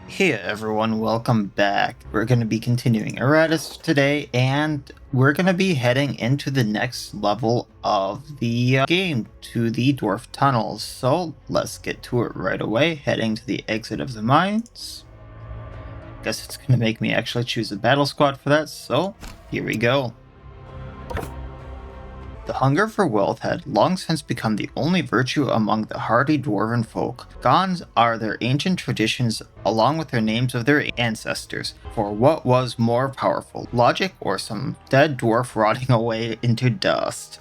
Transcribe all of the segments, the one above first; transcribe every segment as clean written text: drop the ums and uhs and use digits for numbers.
Hey everyone, welcome back. We're going to be continuing Iratus today, and we're going to be heading into the next level of the game, to the Dwarf Tunnels. So let's get to it right away, heading to the exit of the mines. Guess it's going to make me actually choose a battle squad for that, so here we go. The hunger for wealth had long since become the only virtue among the hardy dwarven folk. Gone are their ancient traditions along with their names of their ancestors, for what was more powerful, logic or some dead dwarf rotting away into dust?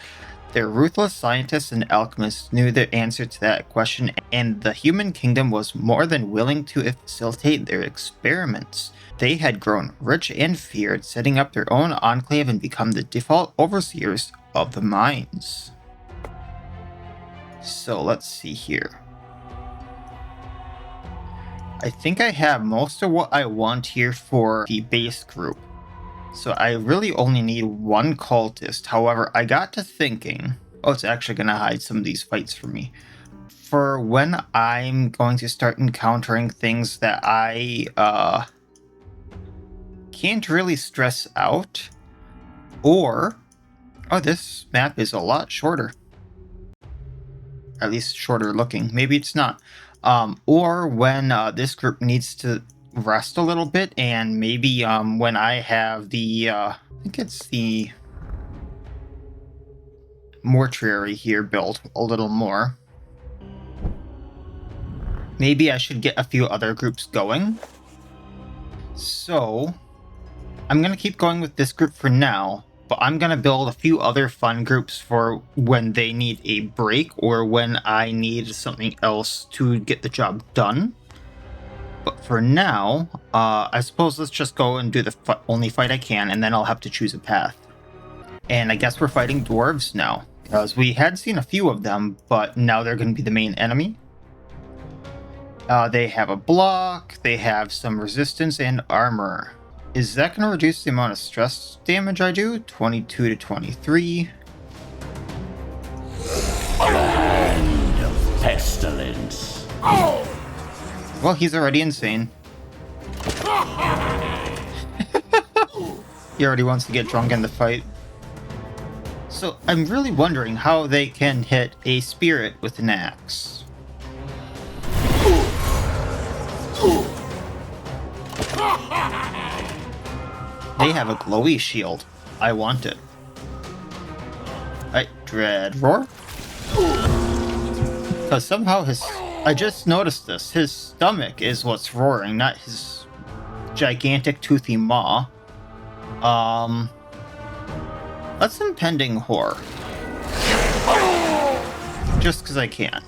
Their ruthless scientists and alchemists knew the answer to that question, and the human kingdom was more than willing to facilitate their experiments. They had grown rich and feared, setting up their own enclave and become the default overseers of the mines. So let's see here. I think I have most of what I want here for the base group. So I really only need one cultist. However, I got to thinking, it's actually going to hide some of these fights for me. For when I'm going to start encountering things that I can't really stress out, or this map is a lot shorter. At least shorter looking. Maybe it's not. Or when this group needs to rest a little bit, and maybe when I have the I think it's the mortuary here built a little more. Maybe I should get a few other groups going. So I'm gonna keep going with this group for now, but I'm gonna build a few other fun groups for when they need a break or when I need something else to get the job done. But for now, I suppose let's just go and do the only fight I can, and then I'll have to choose a path. And I guess we're fighting dwarves now, because we had seen a few of them, but now they're going to be the main enemy. They have a block, they have some resistance and armor. Is that going to reduce the amount of stress damage I do? 22 to 23. The hand of pestilence. Well, he's already insane. He already wants to get drunk in the fight. So I'm really wondering how they can hit a spirit with an axe. They have a glowy shield. I want it. Alright, Dread Roar. Because somehow I just noticed this. His stomach is what's roaring, not his gigantic toothy maw. That's impending horror. Just because I can.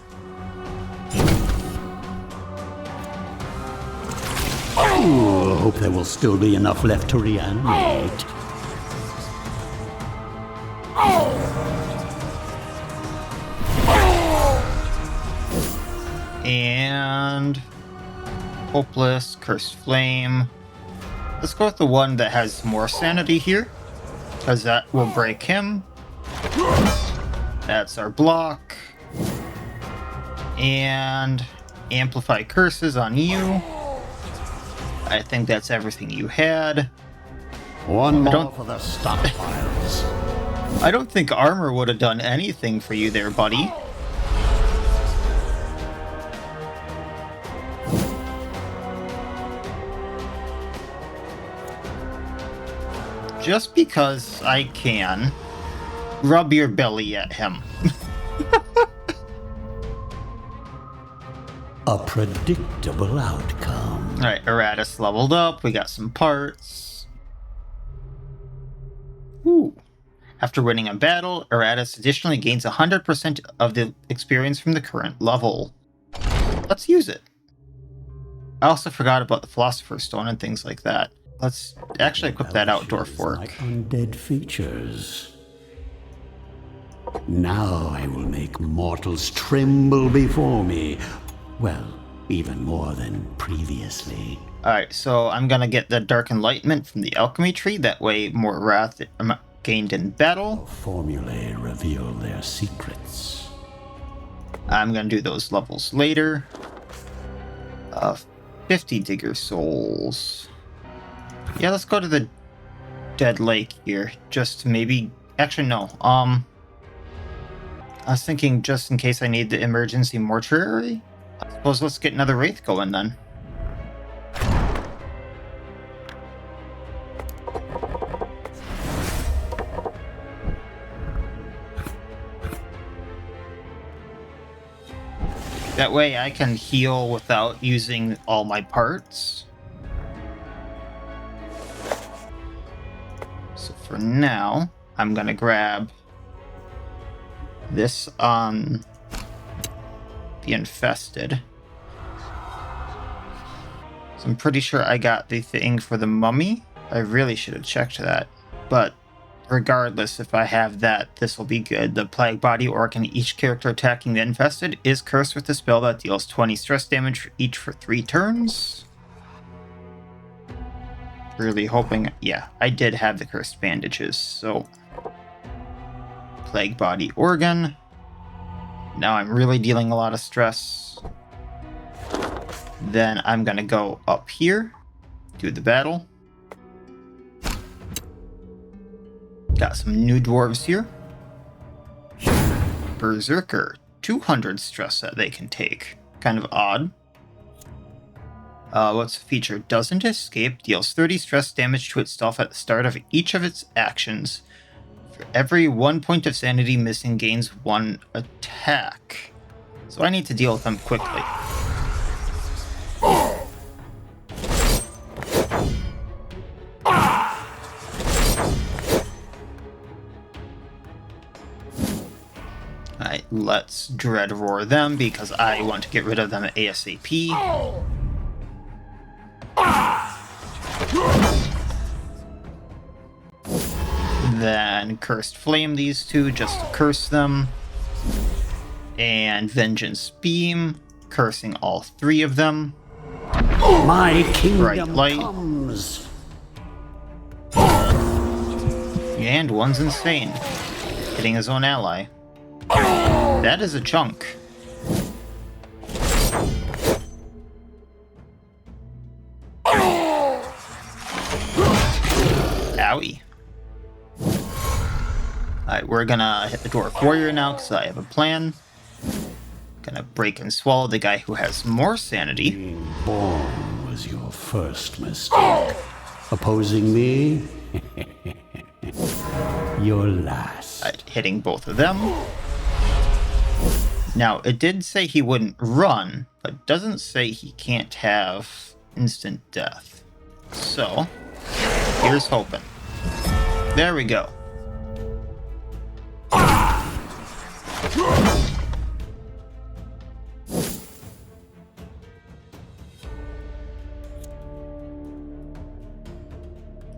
Ooh, I hope there will still be enough left to reanimate. And hopeless, cursed flame. Let's go with the one that has more sanity here, because that will break him. That's our block. And amplify curses on you. I think that's everything you had. One more for the stockpiles. I don't think armor would have done anything for you there, buddy. Just because I can, rub your belly at him. A predictable outcome. Alright, Iratus leveled up. We got some parts. Ooh. After winning a battle, Iratus additionally gains 100% of the experience from the current level. Let's use it. I also forgot about the Philosopher's Stone and things like that. Let's actually equip that outdoor fork. Like undead features. Now I will make mortals tremble before me. Well, even more than previously. Alright, so I'm gonna get the Dark Enlightenment from the Alchemy Tree. That way more wrath gained in battle. Formulae reveal their secrets. I'm gonna do those levels later. 50 digger souls. Yeah, let's go to the dead lake here. Just to maybe... Actually, no. I was thinking just in case I need the emergency mortuary. I suppose let's get another wraith going then. That way I can heal without using all my parts. So for now, I'm gonna grab this on the infested. So I'm pretty sure I got the thing for the mummy. I really should have checked that. But regardless, if I have that, this will be good. The plague body orc and each character attacking the infested is cursed with a spell that deals 20 stress damage for each for 3 turns. Really hoping... Yeah, I did have the cursed bandages, so... Plague body organ. Now I'm really dealing a lot of stress. Then I'm gonna go up here, do the battle. Got some new dwarves here. Berserker, 200 stress that they can take. Kind of odd. What's the feature? Doesn't escape, deals 30 stress damage to itself at the start of each of its actions. For every 1 point of sanity missing, gains 1 attack. So I need to deal with them quickly. Alright, let's dread roar them because I want to get rid of them ASAP. Then Cursed Flame these two just to curse them. And Vengeance Beam, cursing all 3 of them. My kingdom Bright Light. comes. And one's insane, hitting his own ally. That is a chunk. Owie. Alright, we're gonna hit the Dwarf Warrior now because I have a plan. Gonna break and swallow the guy who has more sanity. Being born was your first mistake. Opposing me? Your last. Alright, hitting both of them. Now, it did say he wouldn't run, but doesn't say he can't have instant death. So, here's hoping. There we go.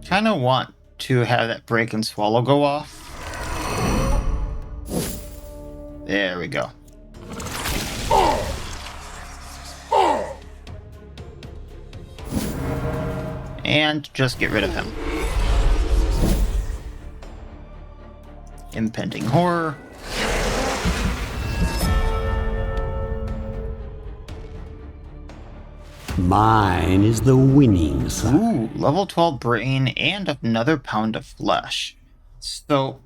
Kind of want to have that break and swallow go off. There we go. And just get rid of him. Impending Horror. Mine is the winning side. Ooh, level 12 brain and another pound of flesh. So,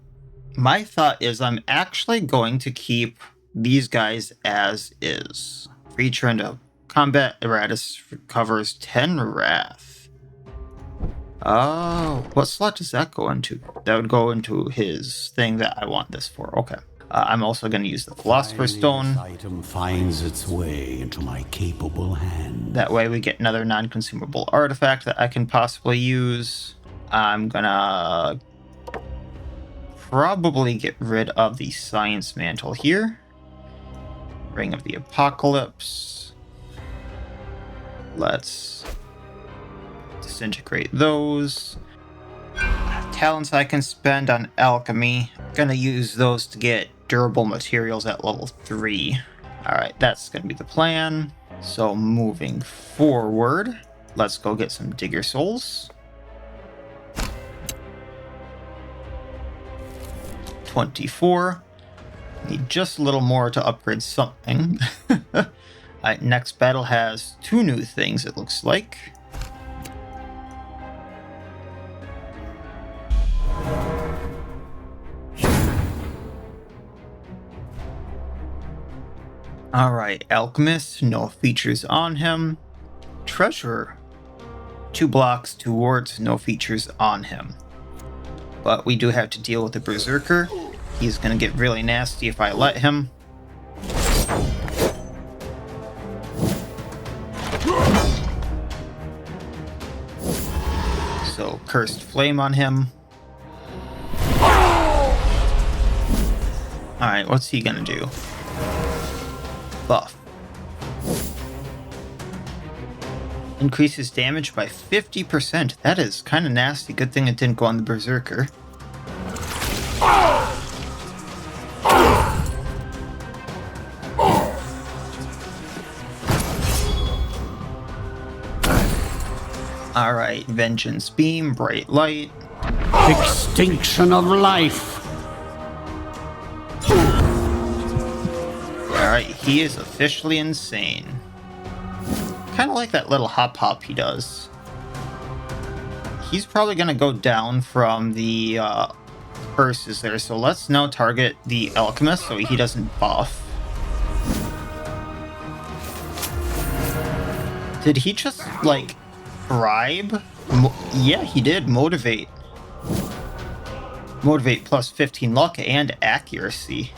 my thought is I'm actually going to keep these guys as is. For each turn of combat, Iratus recovers 10 wrath. Oh, what slot does that go into? That would go into his thing that I want this for. Okay. I'm also going to use the Philosopher's Stone. This item finds its way into my capable hand. That way we get another non-consumable artifact that I can possibly use. I'm going to probably get rid of the Science Mantle here. Ring of the Apocalypse. Let's disintegrate those. Talents I can spend on alchemy. Gonna use those to get durable materials at level 3. Alright, that's gonna be the plan. So moving forward, let's go get some digger souls. 24. Need just a little more to upgrade something. Alright, next battle has 2 new things, it looks like. Alright, Alchemist, no features on him. Treasurer, 2 blocks, 2 wards, no features on him. But we do have to deal with the Berserker. He's gonna get really nasty if I let him. So, Cursed Flame on him. Alright, what's he gonna do? Buff. Increases damage by 50%. That is kind of nasty. Good thing it didn't go on the Berserker. Alright, Vengeance Beam, Bright Light. Extinction of life. Alright, he is officially insane. Kind of like that little hop he does. He's probably going to go down from the curses there, so let's now target the Alchemist so he doesn't buff. Did he just, like, bribe? Yeah, he did. Motivate. Motivate plus 15 luck and accuracy.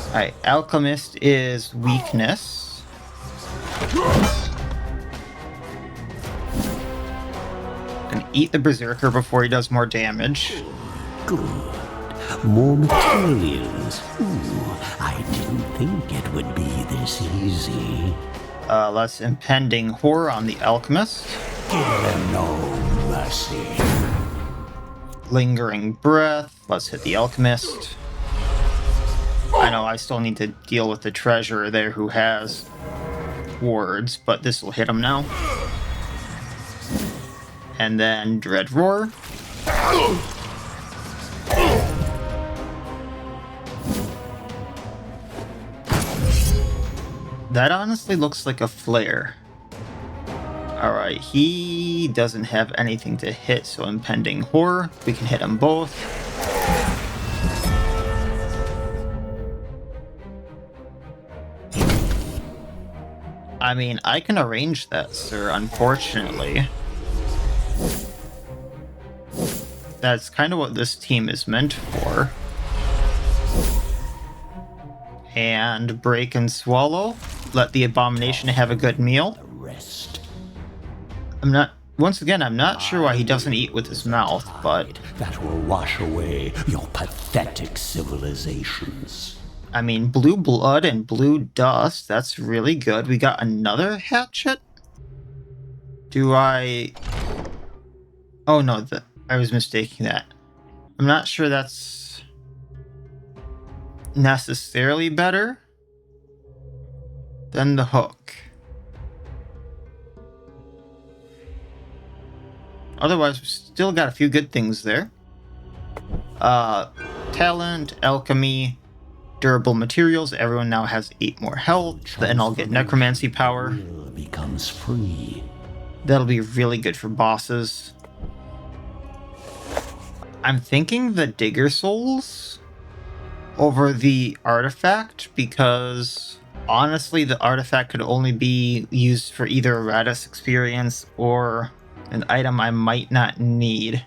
Alright, Alchemist is weakness. Gonna eat the Berserker before he does more damage. Good. More materials. I didn't think it would be this easy. Let's Impending Horror on the Alchemist. Give them no mercy. Lingering Breath. Let's hit the Alchemist. I know I still need to deal with the Treasurer there who has wards, but this will hit him now. And then Dread Roar. That honestly looks like a flare. Alright, he doesn't have anything to hit, so Impending Horror. We can hit them both. I mean, I can arrange that, sir, unfortunately. That's kind of what this team is meant for. And Break and Swallow. Let the Abomination have a good meal. Rest. Once again, I'm not sure why he doesn't eat with his mouth, but... That will wash away your pathetic civilizations. I mean, blue blood and blue dust, that's really good. We got another hatchet? Do I... Oh no, I was mistaking that. I'm not sure that's necessarily better than the hook. Otherwise, we've still got a few good things there. Talent, alchemy, durable materials. Everyone now has 8 more health. Then I'll get necromancy power. Becomes free. That'll be really good for bosses. I'm thinking the Digger Souls over the artifact, because honestly the artifact could only be used for either Iratus experience or an item I might not need.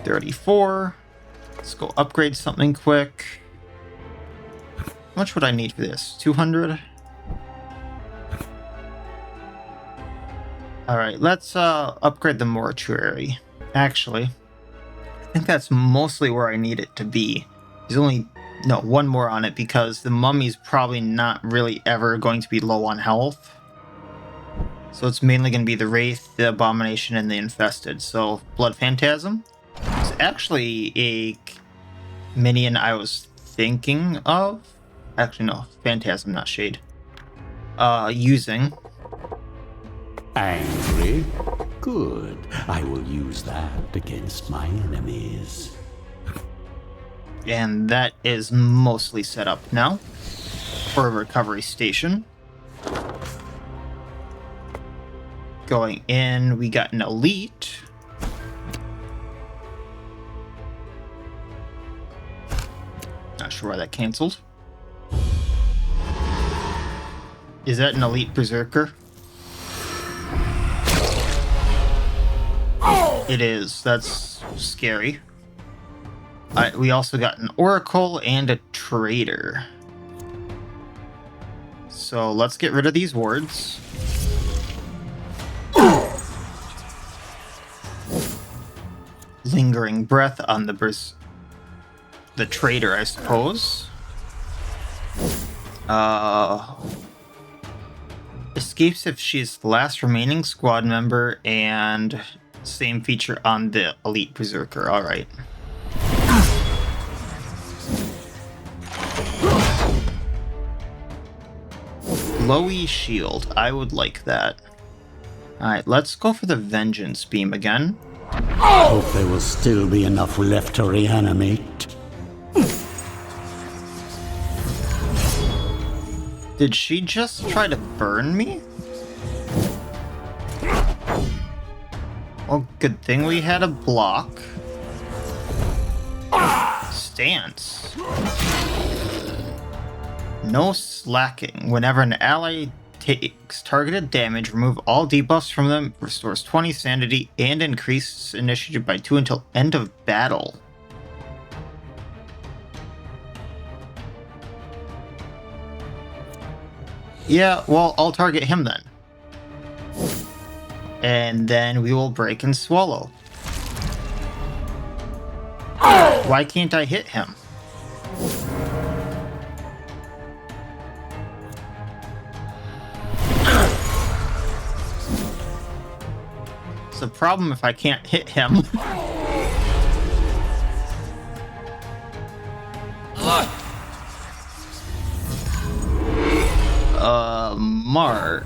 34. Let's go upgrade something quick. How much would I need for this? 200? Alright, let's upgrade the mortuary. Actually, I think that's mostly where I need it to be. There's only, no, one more on it because the mummy's probably not really ever going to be low on health. So it's mainly going to be the Wraith, the Abomination, and the Infested. So, Blood Phantasm. It's actually a minion I was thinking of. Actually, no, Phantasm, not Shade. Using. Angry? Good. I will use that against my enemies. And that is mostly set up now for a recovery station. Going in, we got an elite. Not sure why that canceled. Is that an elite berserker? It is. That's scary. We also got an oracle and a trader. So let's get rid of these wards. Lingering breath on the trader, I suppose. Escapes if she's the last remaining squad member, and same feature on the elite berserker. All right. Glowy shield. I would like that. Alright, let's go for the vengeance beam again. Hope there will still be enough left to reanimate. Did she just try to burn me? Well, good thing we had a block. Stance. No slacking. Whenever an ally takes targeted damage, remove all debuffs from them, restores 20 sanity, and increases initiative by 2 until end of battle. Yeah, well, I'll target him then. And then we will break and swallow. Why can't I hit him? It's a problem if I can't hit him. Mark.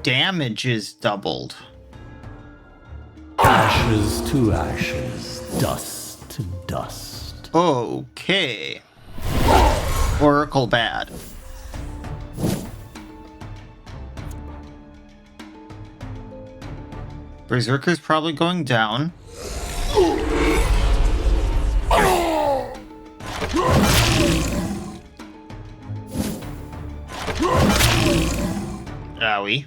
Damage is doubled. Ashes to ashes, dust to dust. Okay. Oracle bad. Berserker's probably going down. Owie.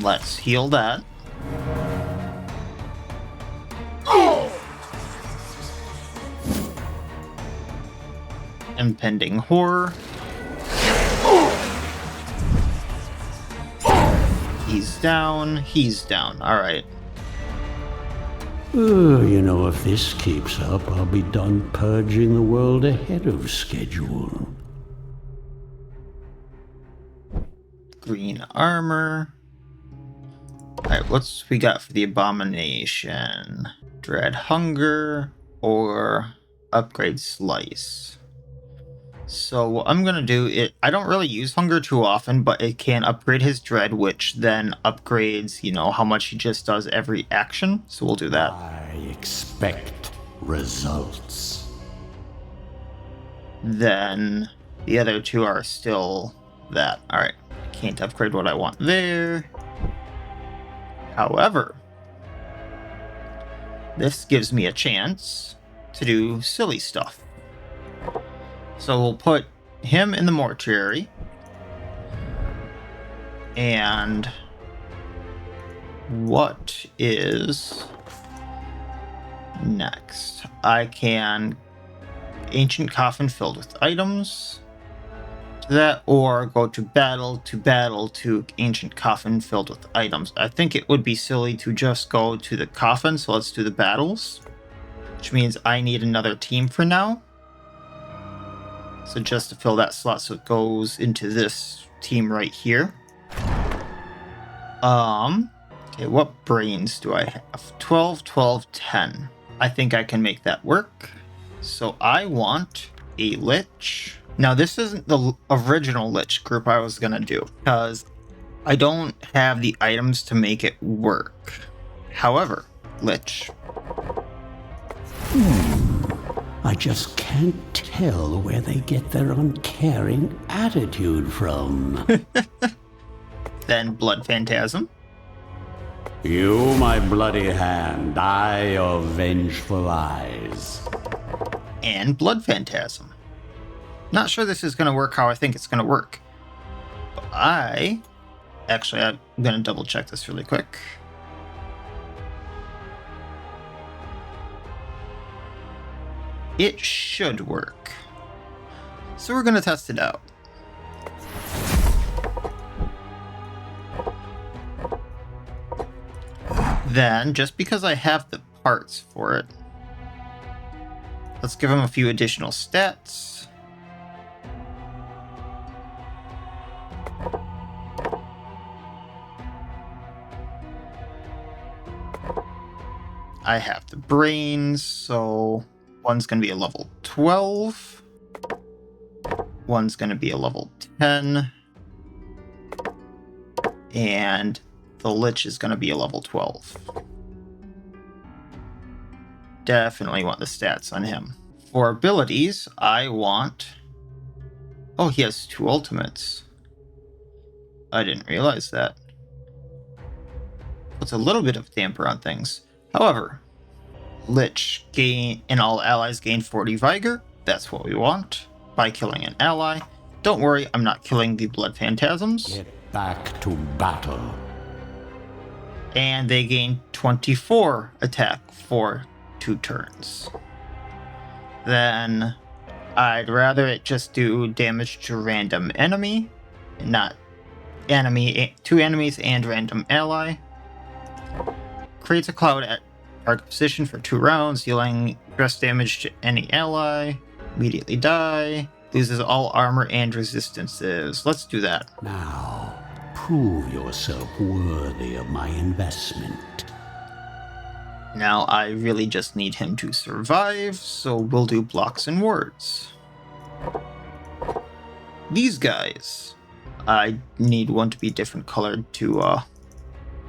Let's heal that. Impending horror. He's down. He's down. All right. You know, if this keeps up, I'll be done purging the world ahead of schedule. Green armor. Alright, what's we got for the abomination? Dread hunger or upgrade slice. So what I'm gonna do, I don't really use hunger too often, but it can upgrade his dread, which then upgrades, you know, how much he just does every action. So we'll do that. I expect results. Then the other two are still that. Alright, can't upgrade what I want there. However, this gives me a chance to do silly stuff. So we'll put him in the mortuary. And what is next? I can ancient coffin filled with items. That, or go to to ancient coffin filled with items. I think it would be silly to just go to the coffin, so let's do the battles, which means I need another team for now. So just to fill that slot, so it goes into this team right here. Okay, what brains do I have? 12, 12, 10. I think I can make that work. So I want a lich. Now, this isn't the original lich group I was going to do, because I don't have the items to make it work. However, Lich. I just can't tell where they get their uncaring attitude from. Then Blood Phantasm. You, my bloody hand, eye of vengeful eyes. And Blood Phantasm. Not sure this is going to work how I think it's going to work. But I'm going to double check this really quick. It should work. So we're going to test it out. Then, just because I have the parts for it, let's give him a few additional stats. I have the brains, so one's going to be a level 12. One's going to be a level 10. And the Lich is going to be a level 12. Definitely want the stats on him. For abilities, I want... Oh, he has 2 ultimates. I didn't realize that. Puts a little bit of damper on things. However, Lich gain and all allies gain 40 Vigor. That's what we want by killing an ally. Don't worry, I'm not killing the Blood Phantasms. Get back to battle. And they gain 24 attack for 2 turns. Then I'd rather it just do damage to random enemy, not enemy, 2 enemies and random ally. Creates a cloud at target position for 2 rounds, dealing stress damage to any ally. Immediately die. Loses all armor and resistances. Let's do that. Now, prove yourself worthy of my investment. Now I really just need him to survive, so we'll do blocks and words. These guys, I need one to be different colored to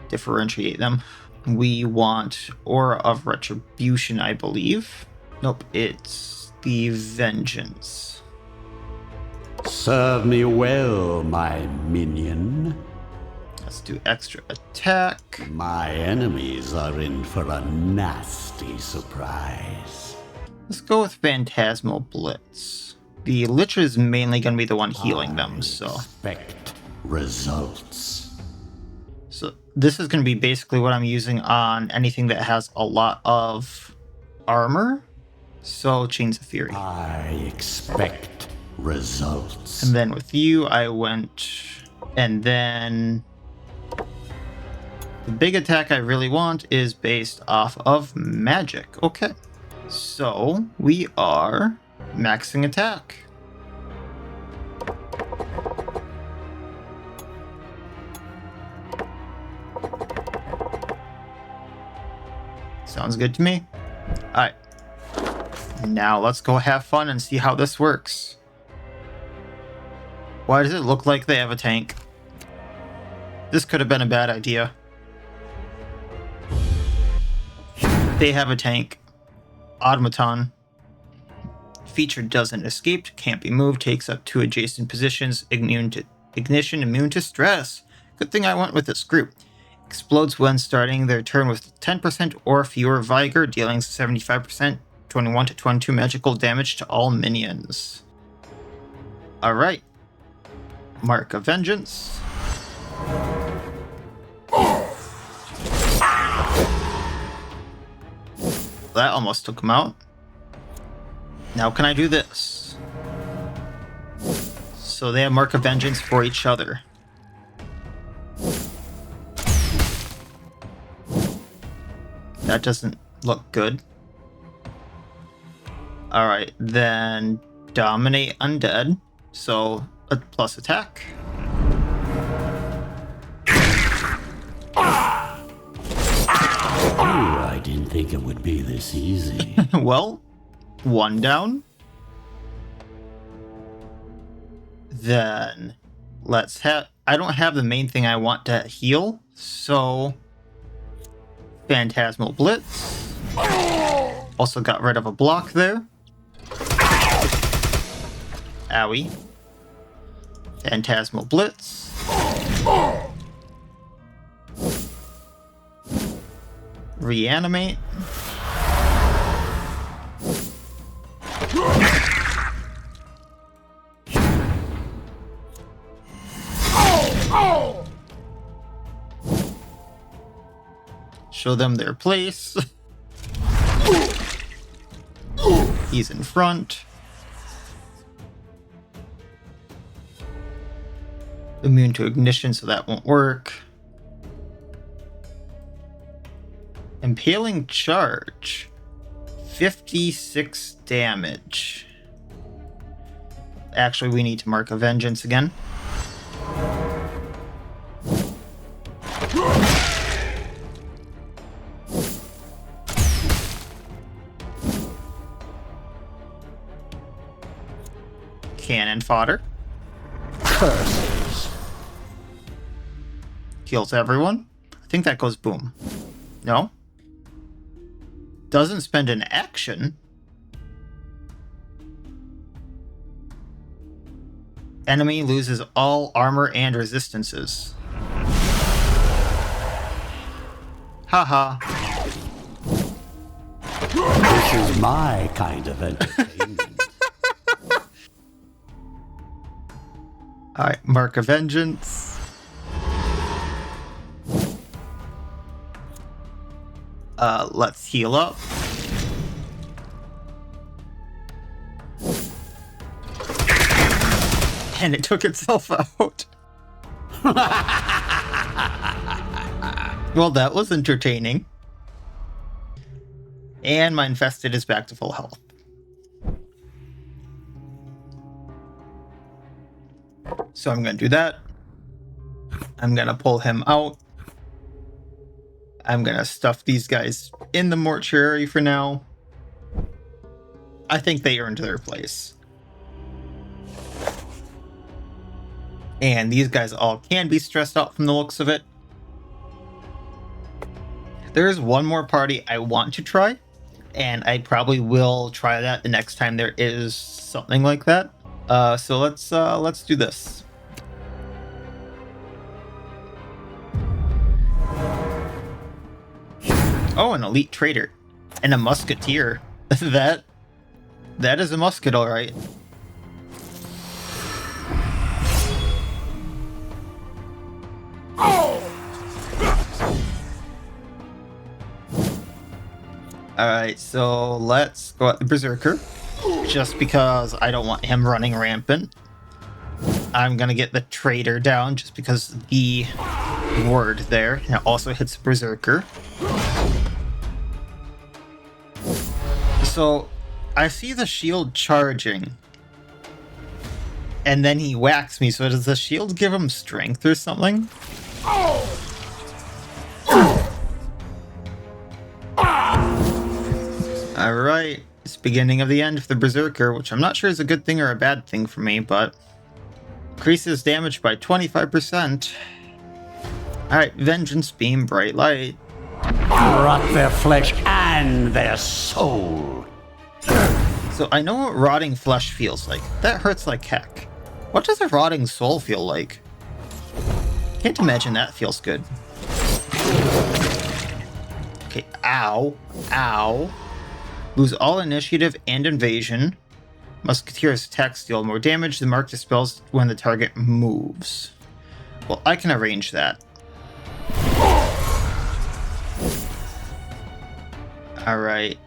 differentiate them. We want Aura of Retribution, I believe. Nope, it's the Vengeance. Serve me well, my minion. Let's do extra attack. My enemies are in for a nasty surprise. Let's go with Phantasmal Blitz. The Lich is mainly going to be the one healing them, so... Expect results. So this is going to be basically what I'm using on anything that has a lot of armor. So Chains of Fury. I expect results. And then with you, I went... And then... The big attack I really want is based off of magic. Okay. So we are maxing attack. Sounds good to me. Alright. Now let's go have fun and see how this works. Why does it look like they have a tank? This could have been a bad idea. They have a tank. Automaton. Feature doesn't escape, can't be moved, takes up 2 adjacent positions, immune to ignition, immune to stress. Good thing I went with this group. Explodes when starting their turn with 10% or fewer Vigor, dealing 75%, 21 to 22 magical damage to all minions. Alright. Mark of Vengeance. That almost took him out. Now can I do this? So they have Mark of Vengeance for each other. That doesn't look good. Alright, then Dominate Undead. So a plus attack. Oh, I didn't think it would be this easy. Well, 1 down. Then let's have... I don't have the main thing I want to heal, so... Phantasmal Blitz. Also got rid of a block there. Owie. Phantasmal Blitz. Reanimate. Show them their place. He's in front. Immune to ignition, so that won't work. Impaling charge. 56 damage. Actually, we need to mark a vengeance again. Cannon fodder. Curses. Kills everyone. I think that goes boom. No? Doesn't spend an action. Enemy loses all armor and resistances. Haha. This is my kind of entertainment. Alright, mark of vengeance. Let's heal up. And it took itself out. Well, that was entertaining. And my infested is back to full health. So I'm going to do that. I'm going to pull him out. I'm going to stuff these guys in the mortuary for now. I think they earned their place. And these guys all can be stressed out from the looks of it. There's one more party I want to try, and I probably will try that the next time there is something like that. So let's do this. Oh, an elite trader and a musketeer. That is a musket, all right. Alright, so let's go at the Berserker. Just because I don't want him running rampant. I'm gonna get the Trader down just because the word there. And it also hits Berserker. So I see the shield charging. And then he whacks me, so does the shield give him strength or something? Alright, it's beginning of the end for the Berserker, which I'm not sure is a good thing or a bad thing for me, but increases damage by 25%. Alright, Vengeance Beam, Bright Light. Rot their flesh and their soul. So I know what rotting flesh feels like. That hurts like heck. What does a rotting soul feel like? Can't imagine that feels good. Okay, ow. Ow. Lose all initiative and invasion. Musketeer's attacks deal more damage. The mark dispels when the target moves. Well, I can arrange that. Alright.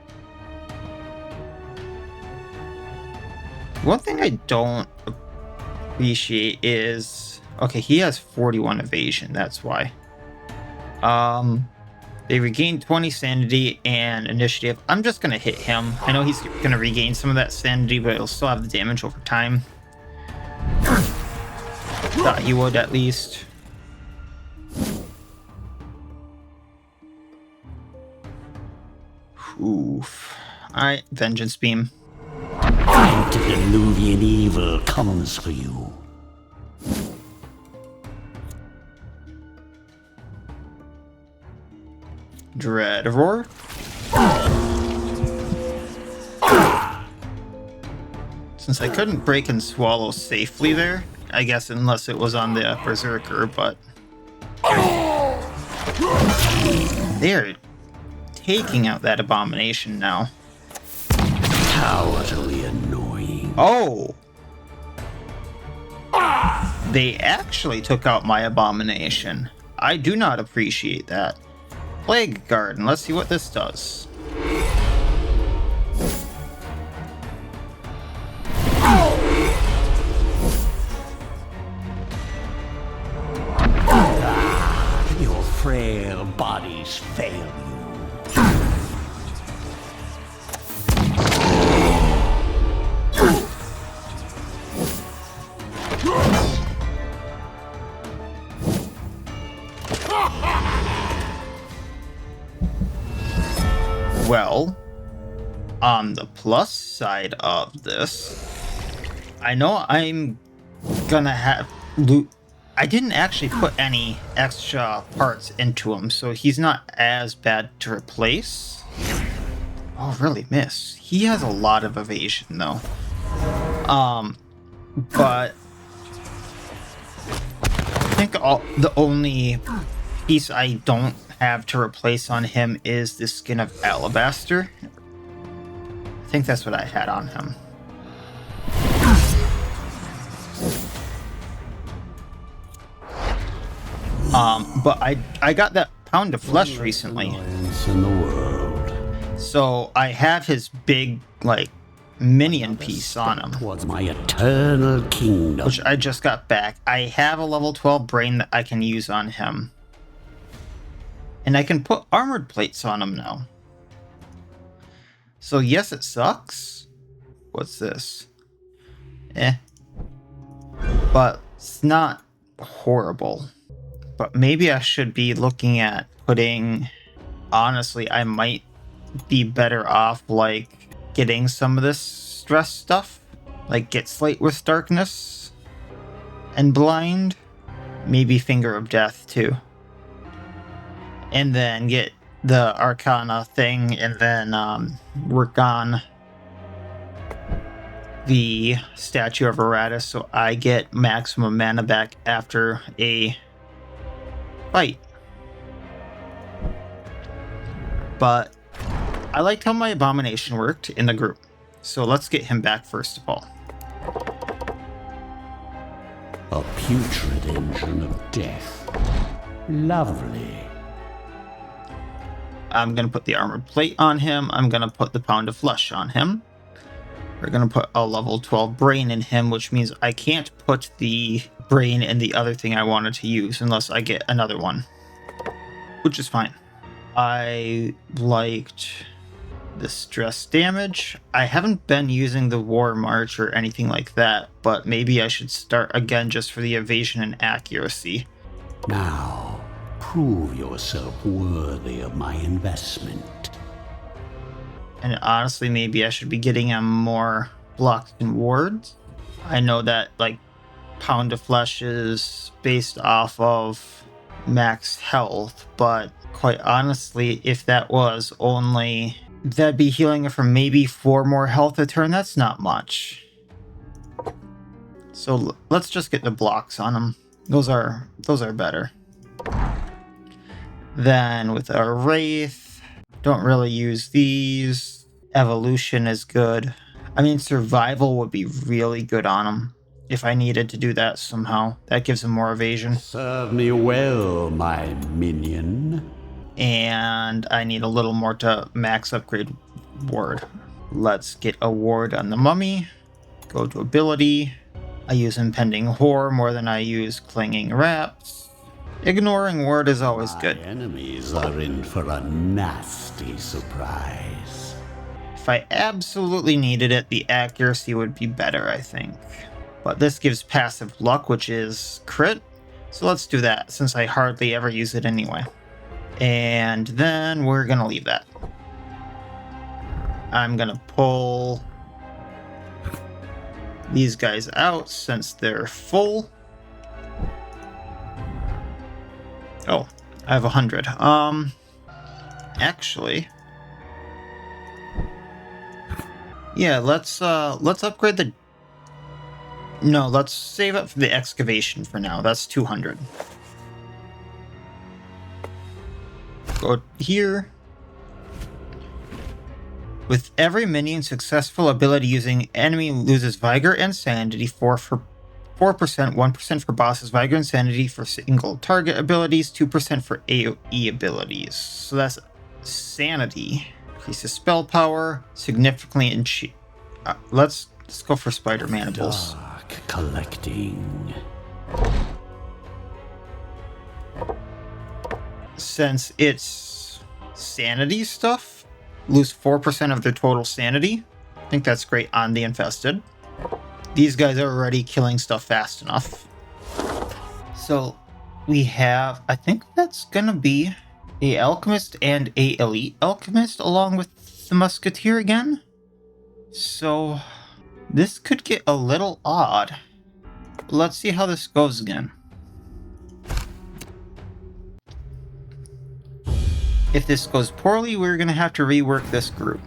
One thing I don't appreciate is... Okay, he has 41 evasion, that's why. They regain 20 sanity and initiative. I'm just gonna hit him. I know he's gonna regain some of that sanity, but he'll still have the damage over time. Thought he would, at least. Oof. Alright, Vengeance Beam. Antediluvian evil comes for you. Dread Roar. Since I couldn't break and swallow safely there, I guess unless it was on the Berserker, but... They're taking out that abomination now. How utterly annoying. Oh! They actually took out my abomination. I do not appreciate that. Plague Garden, let's see what this does. Your frail bodies fail you. Well, on the plus side of this, I know I'm gonna have loot. I didn't actually put any extra parts into him, so he's not as bad to replace. Oh, really miss. He has a lot of evasion though. But I think the only piece I don't have to replace on him is the Skin of Alabaster. I think that's what I had on him. But I got that Pound of Flesh recently. In the world. So I have his big, like, minion piece on him. Towards my eternal kingdom. Which I just got back. I have a level 12 brain that I can use on him. And I can put armored plates on him now. So yes, it sucks. What's this? But it's not horrible. But maybe I should be looking at putting... Honestly, I might be better off, like, getting some of this stress stuff. Like, get Slate with Darkness. And Blind. Maybe Finger of Death, too. And then get the Arcana thing, and then work on the Statue of Iratus so I get maximum mana back after a fight. But I liked how my abomination worked in the group, so let's get him back first of all. A putrid engine of death. Lovely. I'm going to put the armored plate on him. I'm going to put the Pound of Flesh on him. We're going to put a level 12 brain in him, which means I can't put the brain in the other thing I wanted to use unless I get another one, which is fine. I liked the stress damage. I haven't been using the War March or anything like that, but maybe I should start again just for the evasion and accuracy. Now, prove yourself worthy of my investment. And honestly, maybe I should be getting him more blocks and wards. I know that, like, Pound of Flesh is based off of max health, but quite honestly, if that was only... That'd be healing it for maybe 4 more health a turn. That's not much. So let's just get the blocks on him. Those are better. Then with our Wraith, don't really use these. Evolution is good. I mean, Survival would be really good on him if I needed to do that somehow. That gives him more evasion. Serve me well, my minion. And I need a little more to max upgrade ward. Let's get a ward on the mummy. Go to ability. I use Impending Horror more than I use Clinging Wraps. Ignoring word is always good. My enemies are in for a nasty surprise. If I absolutely needed it, the accuracy would be better, I think. But this gives passive luck, which is crit. So let's do that, since I hardly ever use it anyway. And then we're going to leave that. I'm going to pull these guys out since they're full. Oh, I have 100. Actually, yeah, let's upgrade the... No, let's save up for the excavation for now. That's 200. Go here. With every minion successful ability using, enemy loses Vigor and Sanity 4%, 1% for bosses, Vigor and Sanity for single target abilities, 2% for AoE abilities. So that's Sanity. Increases spell power, significantly let's go for Spider Mandibles. Dark collecting. Since it's Sanity stuff, lose 4% of their total Sanity. I think that's great on the Infested. These guys are already killing stuff fast enough. So we have, I think that's gonna be a Alchemist and a Elite Alchemist along with the Musketeer again. So this could get a little odd. Let's see how this goes again. If this goes poorly, we're gonna have to rework this group.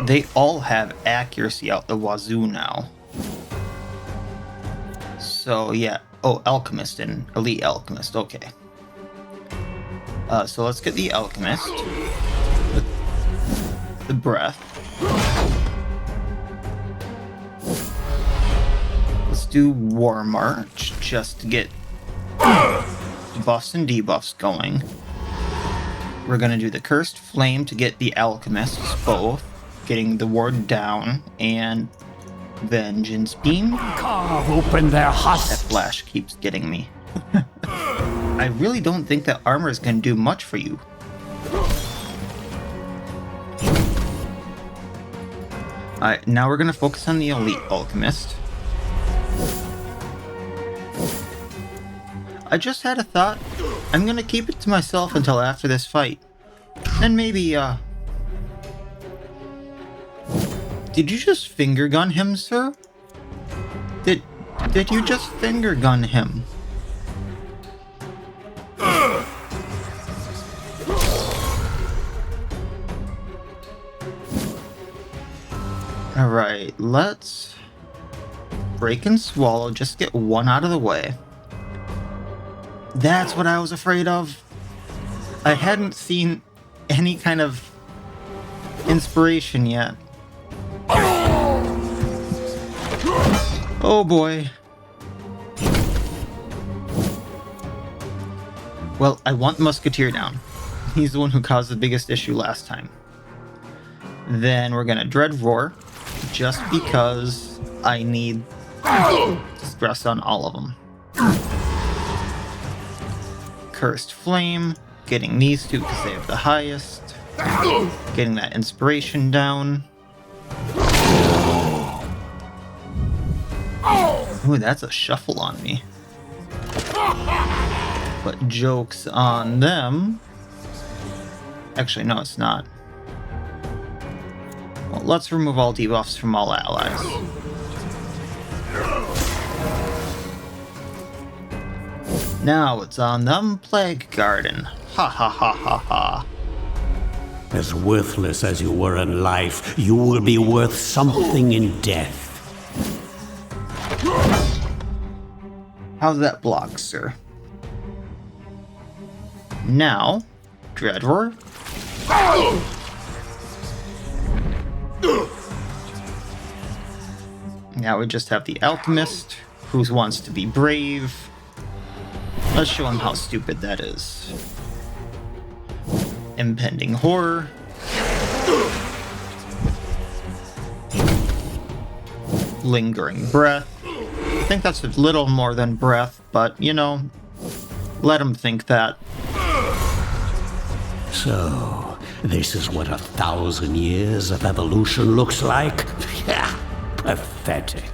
They all have accuracy out the wazoo now. So yeah, oh, Alchemist and Elite Alchemist, okay. So let's get the Alchemist with the breath. Let's do War March just to get buffs and debuffs going. We're gonna do the Cursed Flame to get the Alchemists both, getting the ward down, and Vengeance Beam. Carve open their husks. That flash keeps getting me. I really don't think that armor is gonna do much for you. Alright, now we're gonna focus on the Elite Alchemist. I just had a thought. I'm gonna keep it to myself until after this fight. Then maybe, Did you just finger gun him, sir? Did you just finger gun him? Alright, let's break and swallow, just get one out of the way. That's what I was afraid of. I hadn't seen any kind of inspiration yet. Oh boy. Well, I want the Musketeer down. He's the one who caused the biggest issue last time. Then we're gonna Dread Roar, just because I need stress on all of them. Cursed Flame, getting these two because they have the highest. Getting that inspiration down. Ooh, that's a shuffle on me. But joke's on them. Actually, no, it's not. Well, let's remove all debuffs from all allies. Now it's on them, Plague Garden. Ha ha ha ha ha. As worthless as you were in life, you will be worth something in death. How's that block, sir? Now, Dread Roar. Now we just have the Alchemist, who wants to be brave. Let's show him how stupid that is. Impending Horror. Lingering Breath. I think that's a little more than breath, but, you know, let him think that. So, this is what 1,000 years of evolution looks like? Yeah, pathetic.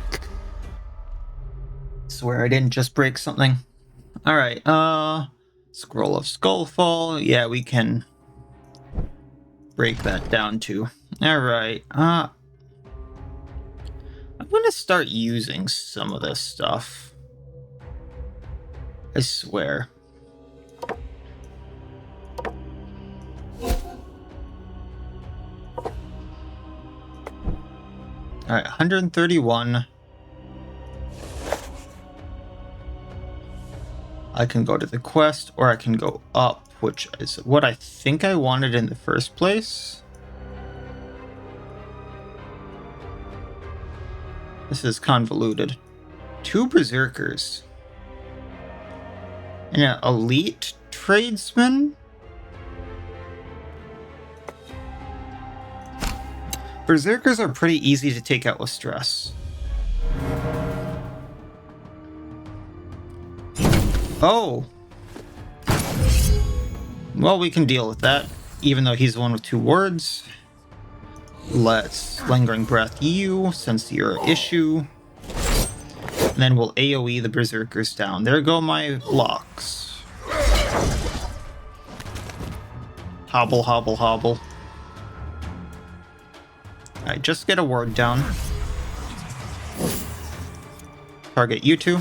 Swear I didn't just break something. Alright, Scroll of Skullfall. Yeah, we can break that down too. Alright, I'm gonna start using some of this stuff. I swear. Alright, 131. I can go to the quest, or I can go up, which is what I think I wanted in the first place. This is convoluted. 2 berserkers. And an elite tradesman? Berserkers are pretty easy to take out with stress. Oh! Well, we can deal with that, even though he's the one with 2 words. Let's Lingering Breath you, since you're an issue. And then we'll AoE the berserkers down. There go my blocks. Hobble, hobble, hobble. Alright, just get a word down. Target you 2.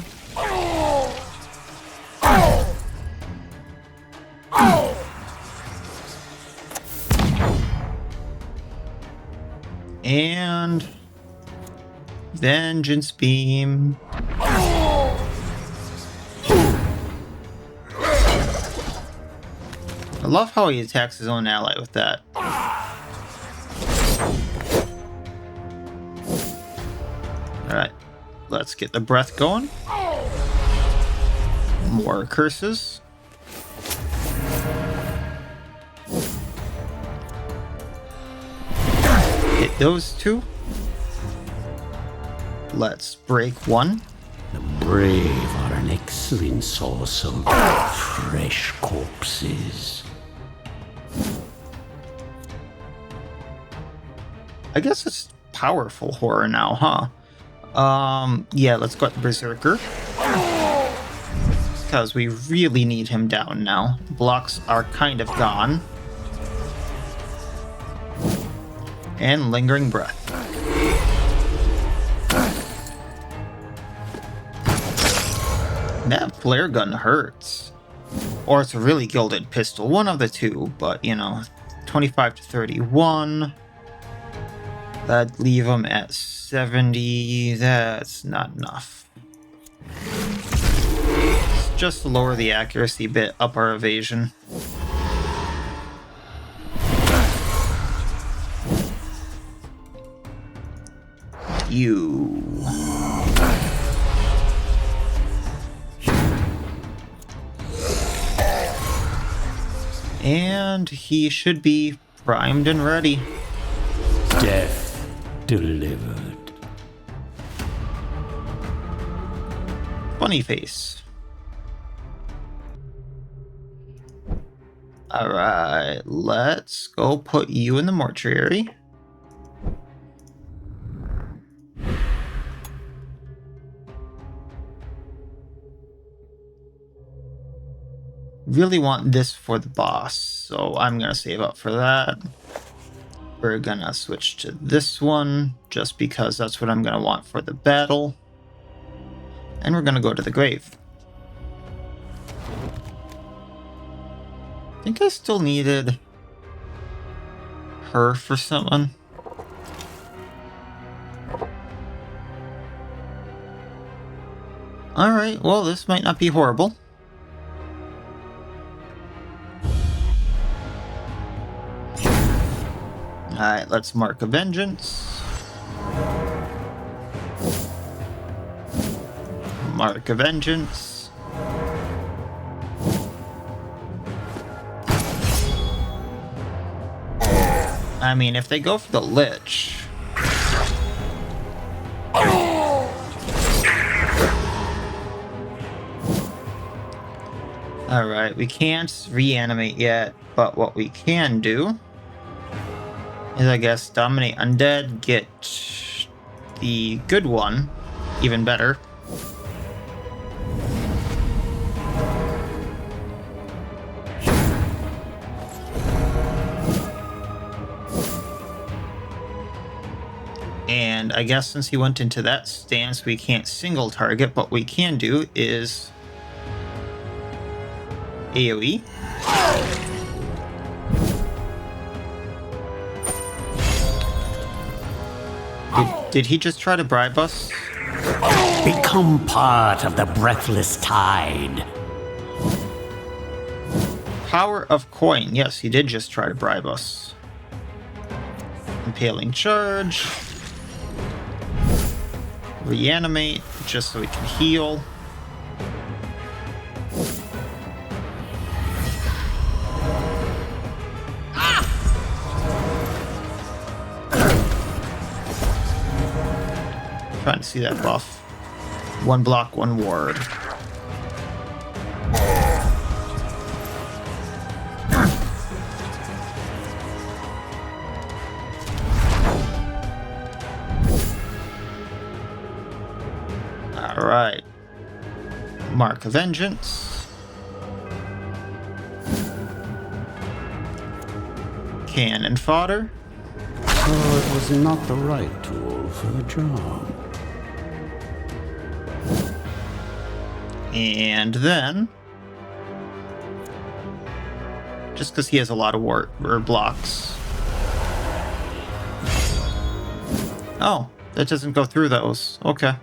And Vengeance Beam. I love how he attacks his own ally with that. Alright, let's get the breath going. More curses. Hit those 2. Let's break 1. The brave are an excellent source of fresh corpses. I guess it's powerful horror now, huh? Yeah, let's go at the Berserker. Because we really need him down now. Blocks are kind of gone. And Lingering Breath. That flare gun hurts. Or it's a really gilded pistol. One of the two, but you know, 25 to 31. That'd leave him at 70. That's not enough. Let's just lower the accuracy bit, up our evasion. You. And he should be primed and ready. Death delivered. Funny face. Alright, let's go put you in the mortuary. Really want this for the boss, so I'm gonna save up for that. We're gonna switch to this one, just because that's what I'm gonna want for the battle. And we're gonna go to the grave. I think I still needed her for something. Alright, well, this might not be horrible. Alright, let's mark a vengeance. Mark a vengeance. I mean, if they go for the lich. Alright, we can't reanimate yet, but what we can do is, I guess, dominate undead, get the good one, even better. And I guess since he went into that stance, we can't single target, but what we can do is AoE? Did he just try to bribe us? Become part of the breathless tide. Power of coin. Yes, he did just try to bribe us. Impaling charge. Reanimate, just so we can heal. Trying to see that buff. One block, one ward. Alright. Mark of Vengeance. Cannon fodder. So it was not the right tool for the job. And then, just because he has a lot of ward or blocks. Oh, that doesn't go through those. Okay.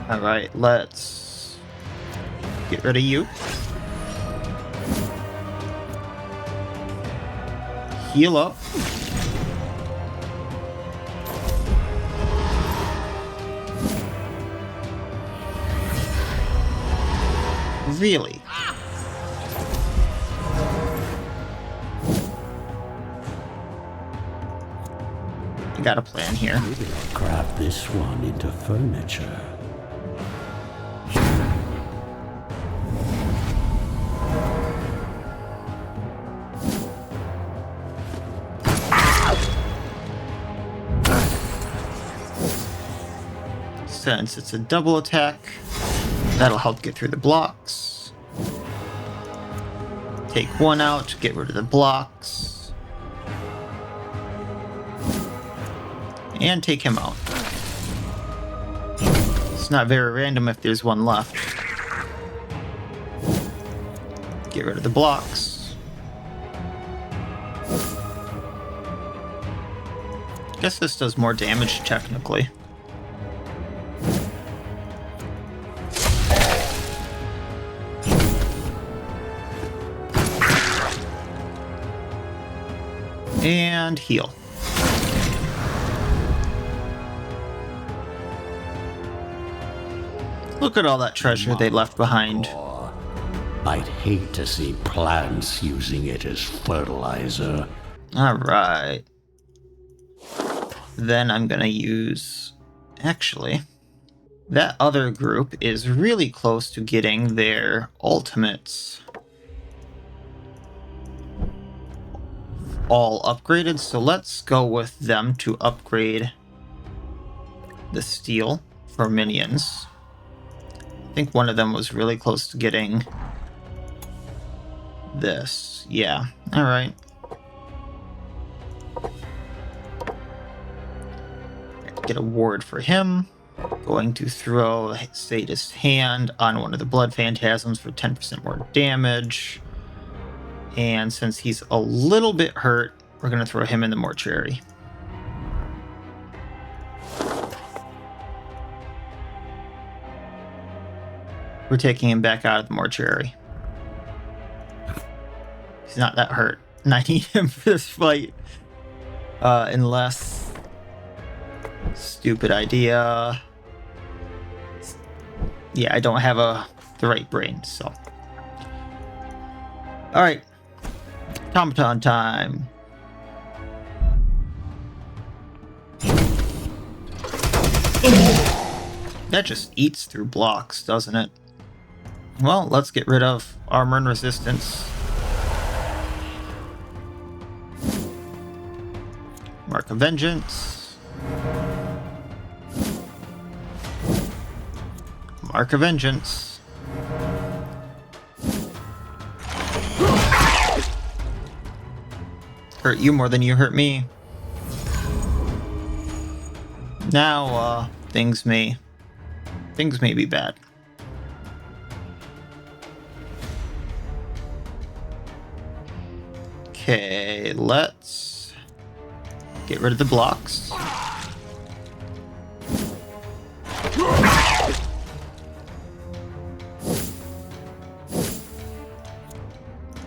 Alright, let's get rid of you. Heal up. Really? You got a plan here. Maybe I'll craft this one into furniture. Since it's a double attack, that'll help get through the blocks. Take one out, get rid of the blocks. And take him out. It's not very random if there's one left. Get rid of the blocks. Guess this does more damage technically. And heal. Look at all that treasure they left behind. I'd hate to see plants using it as fertilizer. Alright. Then I'm gonna use... Actually, that other group is really close to getting their ultimates all upgraded, so let's go with them to upgrade the steel for minions. I think one of them was really close to getting this. Yeah, alright. Get a ward for him. Going to throw Sadist Hand on one of the Blood Phantasms for 10% more damage. And since he's a little bit hurt, we're going to throw him in the mortuary. We're taking him back out of the mortuary. He's not that hurt. And I need him for this fight. Unless... Stupid idea. Yeah, I don't have the right brain, so... Alright. Automaton time. That just eats through blocks, doesn't it? Well, let's get rid of armor and resistance. Mark of Vengeance. Mark of Vengeance. Hurt you more than you hurt me. Now, things may be bad. Okay, let's get rid of the blocks.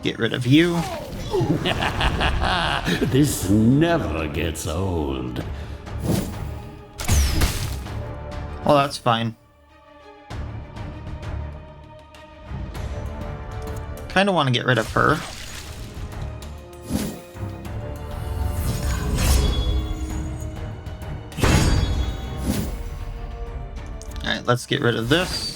Get rid of you. This never gets old. Well, that's fine. Kind of want to get rid of her. Alright, let's get rid of this.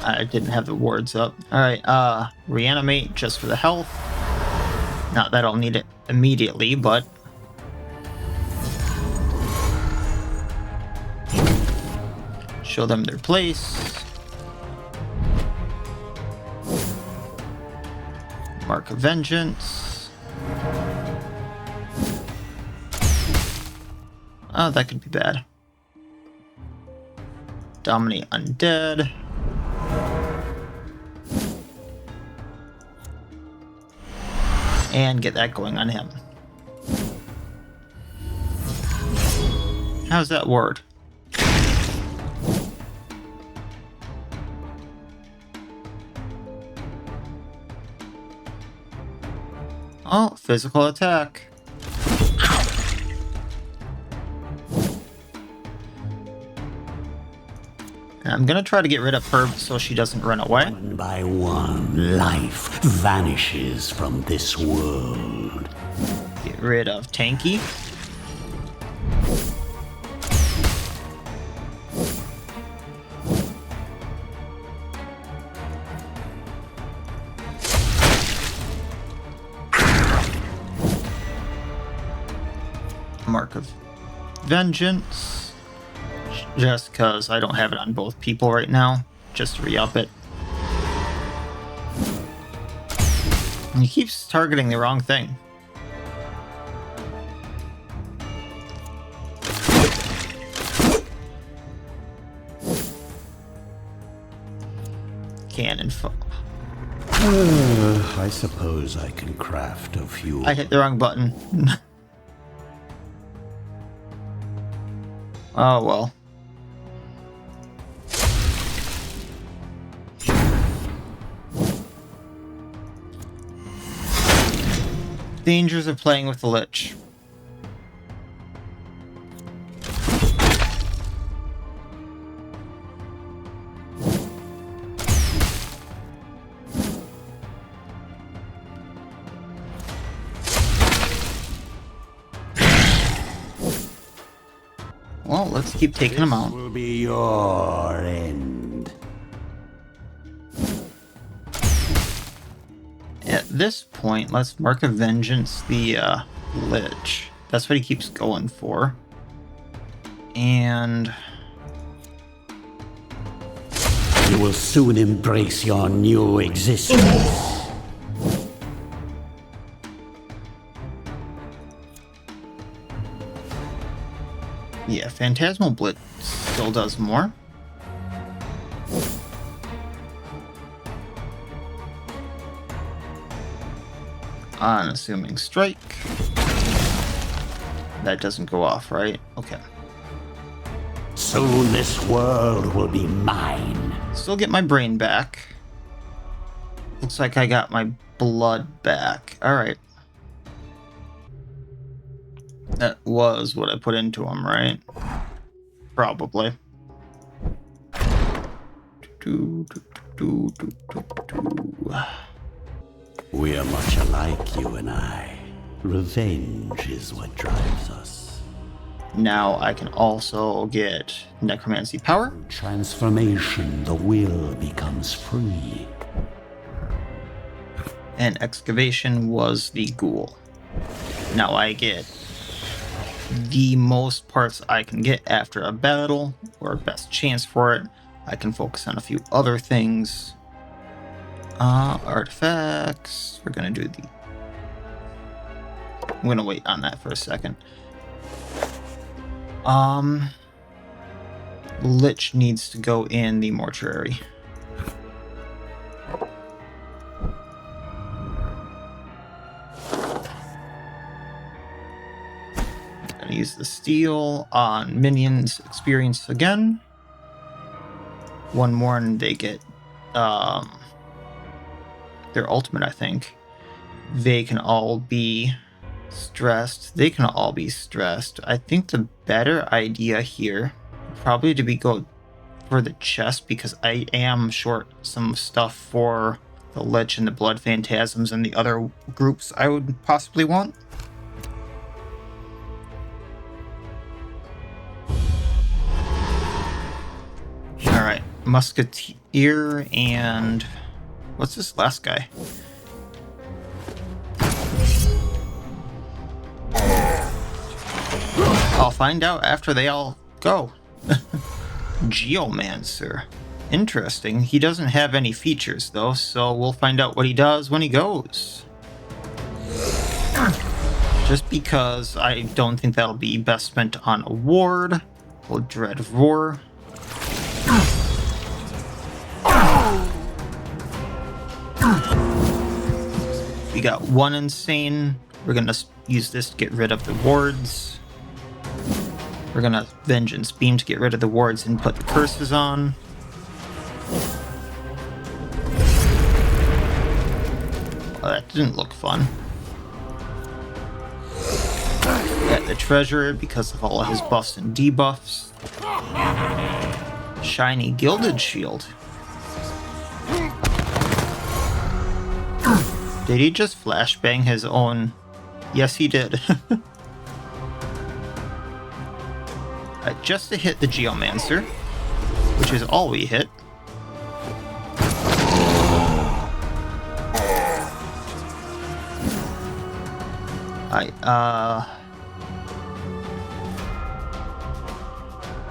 I didn't have the wards up. Alright, reanimate just for the health. Not that I'll need it immediately, but... show them their place. Mark of Vengeance. Oh, that could be bad. Dominate undead. And get that going on him. How's that word? Oh, physical attack. I'm gonna try to get rid of her so she doesn't run away. One by one, life vanishes from this world. Get rid of Tanky. Mark of Vengeance. Just because I don't have it on both people right now. Just to re-up it. And he keeps targeting the wrong thing. Cannon fire. I suppose I can craft a few. I hit the wrong button. Oh well. Dangers of playing with the Lich. Well, let's keep taking them out. This will be your end. At this point, let's Mark of Vengeance the Lich. That's what he keeps going for. And... you will soon embrace your new existence. yeah, Phantasmal Blitz still does more. Unassuming Strike. That doesn't go off, right? Okay. Soon this world will be mine. Still get my brain back. Looks like I got my blood back. Alright. That was what I put into him, right? Probably. We are much alike, you and I. Revenge is what drives us. Now I can also get necromancy power. Transformation, the will becomes free. And excavation was the ghoul. Now I get the most parts I can get after a battle, or best chance for it. I can focus on a few other things. Artifacts. We're gonna do the... I'm gonna wait on that for a second. Lich needs to go in the mortuary. Gonna use the steel on minions experience again. One more and they get their ultimate, I think. They can all be stressed. They can all be stressed. I think the better idea here probably to be go for the chest, because I am short some stuff for the Lich and the Blood Phantasms and the other groups I would possibly want. Alright, Musketeer and... what's this last guy? I'll find out after they all go. Geomancer. Interesting. He doesn't have any features though, so we'll find out what he does when he goes. Just because I don't think that'll be best spent on a ward. We'll dread roar. We got one insane. We're gonna use this to get rid of the wards. We're gonna Vengeance Beam to get rid of the wards and put the curses on. Well, that didn't look fun. Got the treasure because of all of his buffs and debuffs. Shiny Gilded Shield. Did he just flashbang his own? Yes, he did. Just to hit the Geomancer, which is all we hit.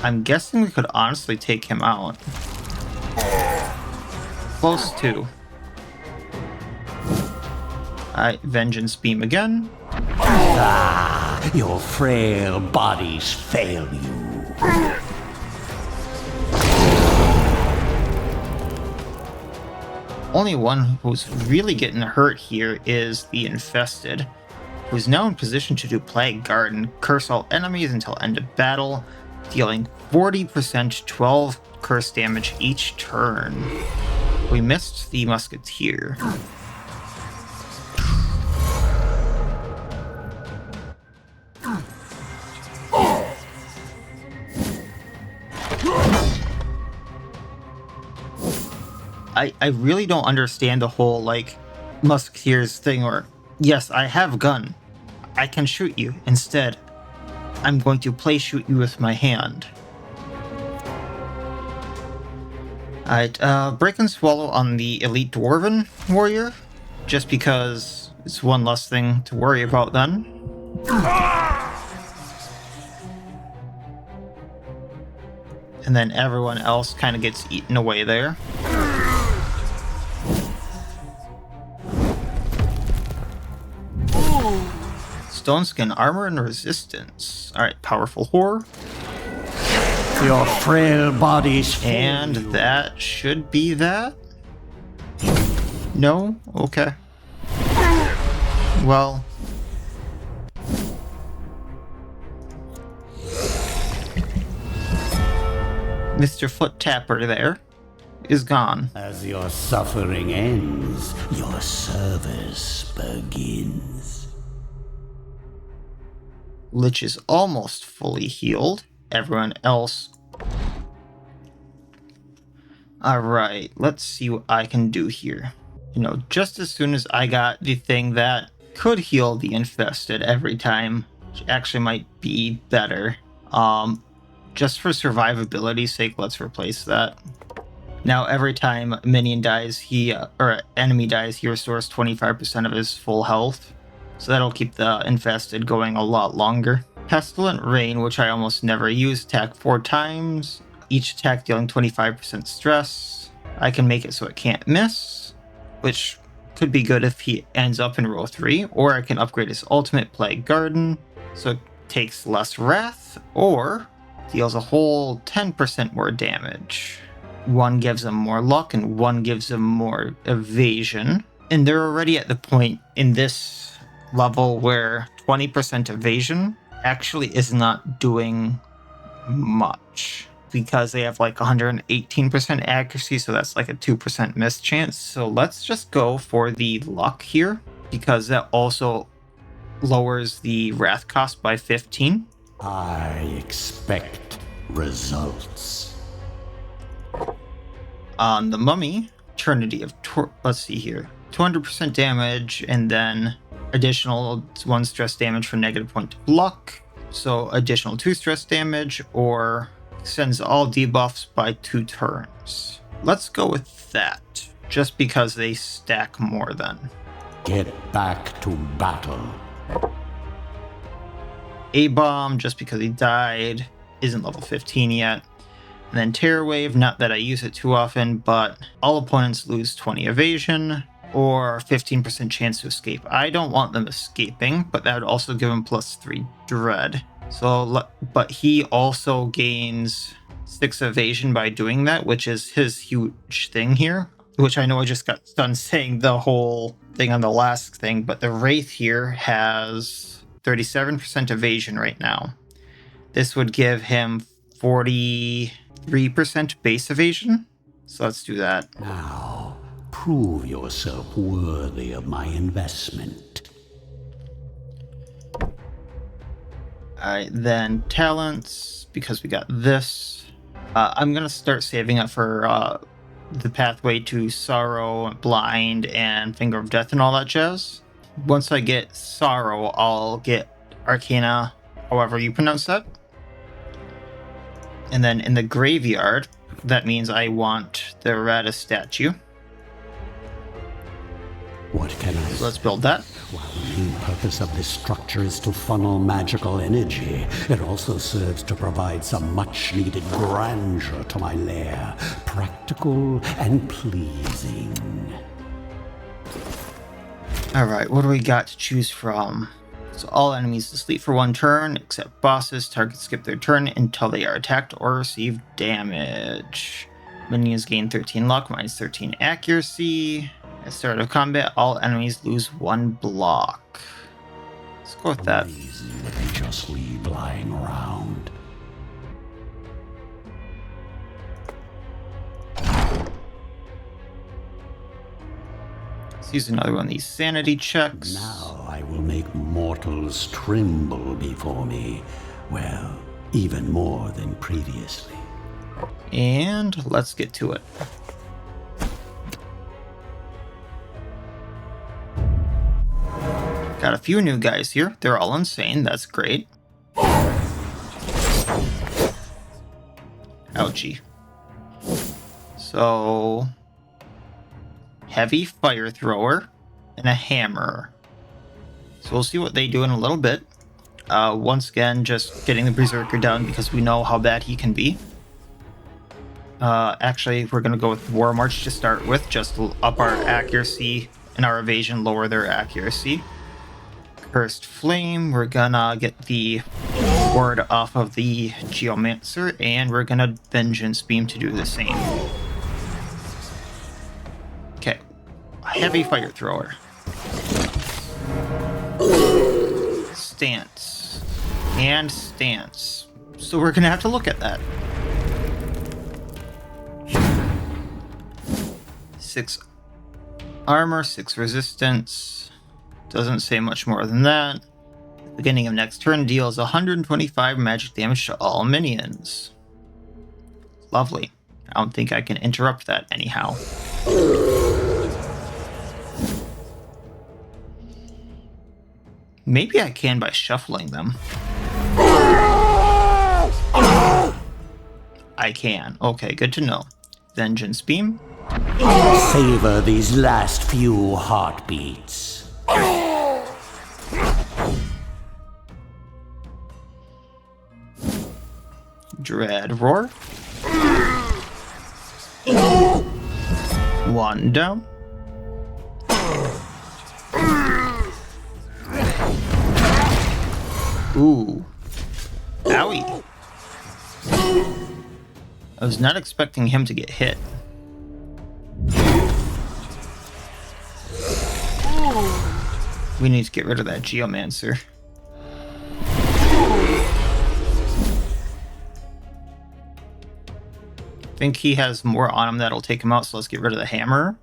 I'm guessing we could honestly take him out. Close to. Alright, Vengeance Beam again. Ah, your frail bodies fail you. Only one who's really getting hurt here is the Infested, who's now in position to do Plague Guard and curse all enemies until end of battle, dealing 40% 12 curse damage each turn. We missed the Musketeer. I really don't understand the whole, like, Musketeers thing where, yes, I have a gun. I can shoot you. Instead, I'm going to play shoot you with my hand. Alright, Break and Swallow on the Elite Dwarven Warrior, just because it's one less thing to worry about then. And then everyone else kind of gets eaten away there. Stone Skin Armor and Resistance. Alright, Powerful Whore. Your frail bodies fail And you. that should be that? No? Okay. Well... Mr. Foot Tapper there is gone. As your suffering ends, your service begins. Lich is almost fully healed. Everyone else... Alright, let's see what I can do here. You know, just as soon as I got the thing that could heal the Infested every time, which actually might be better, Just for survivability's sake, let's replace that. Now, every time a minion dies, or enemy dies, he restores 25% of his full health. So that'll keep the infested going a lot longer. Pestilent Rain, which I almost never use, attack 4 times. Each attack dealing 25% stress. I can make it so it can't miss, which could be good if he ends up in row 3. Or I can upgrade his ultimate Plague Garden, so it takes less wrath, or deals a whole 10% more damage. One gives him more luck and one gives him more evasion. And they're already at the point in this level where 20% evasion actually is not doing much, because they have like 118% accuracy, so that's like a 2% miss chance. So let's just go for the luck here, because that also lowers the wrath cost by 15. I expect results. On the mummy, Eternity of let's see here, 200% damage, and then additional 1 stress damage for negative point of luck. So additional 2 stress damage, or extends all debuffs by 2 turns. Let's go with that, just because they stack more then. Get back to battle. A-Bomb, just because he died, isn't level 15 yet. And then Terror Wave, not that I use it too often, but all opponents lose 20 evasion, or 15% chance to escape. I don't want them escaping, but that would also give him +3 dread. So, but he also gains 6 evasion by doing that, which is his huge thing here, which I know I just got done saying the whole thing on the last thing, but the Wraith here has 37% evasion right now. This would give him 43% base evasion. So let's do that. Now, prove yourself worthy of my investment. Alright, then talents, because we got this. I'm going to start saving up for the pathway to Sorrow, Blind, and Finger of Death and all that jazz. Once I get Sorrow, I'll get Arcana, however you pronounce that. And then in the graveyard, that means I want the Iratus statue. What can I So let's build that. While the main purpose of this structure is to funnel magical energy, it also serves to provide some much-needed grandeur to my lair. Practical and pleasing. Alright, what do we got to choose from? So all enemies sleep for 1 turn, except bosses. Targets skip their turn until they are attacked or receive damage. Minions gain 13 luck, minus 13 accuracy. At start of combat, all enemies lose 1 block. Let's go with that. Amazing what they just leave lying around. Let's use another one of these sanity checks. Now I will make mortals tremble before me. Well, even more than previously. And let's get to it. Got a few new guys here. They're all insane. That's great. Ouchie. So, heavy fire thrower and a hammer. So we'll see what they do in a little bit. Once again, just getting the Berserker down because we know how bad he can be. Actually, we're going to go with War March to start with, just to up our accuracy and our evasion, lower their accuracy. Cursed Flame, we're gonna get the ward off of the Geomancer, and we're gonna Vengeance Beam to do the same. Okay, heavy fire thrower. Stance. And stance. So we're gonna have to look at that. 6 armor, 6 resistance. Doesn't say much more than that. Beginning of next turn deals 125 magic damage to all minions. Lovely. I don't think I can interrupt that anyhow. Maybe I can by shuffling them. I can. Okay, good to know. Vengeance Beam. Savor these last few heartbeats. Dread Roar. One down. Ooh. Owie. I was not expecting him to get hit. We need to get rid of that Geomancer. I think he has more on him that'll take him out, so let's get rid of the hammer.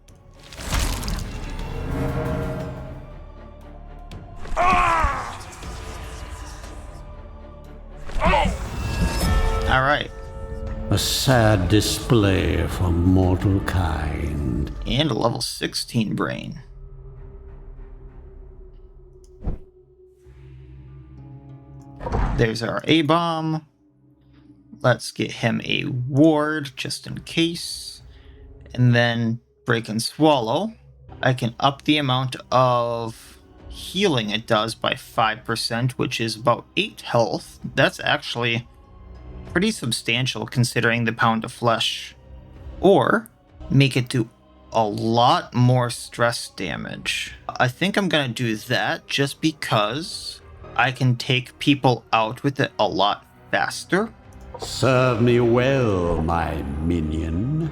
Alright. A sad display for mortal kind. And a level 16 brain. There's our A-bomb. Let's get him a ward just in case. And then break and swallow. I can up the amount of healing it does by 5%, which is about 8 health. That's actually pretty substantial considering the pound of flesh. Or make it do a lot more stress damage. I think I'm gonna do that just because I can take people out with it a lot faster. Serve me well, my minion.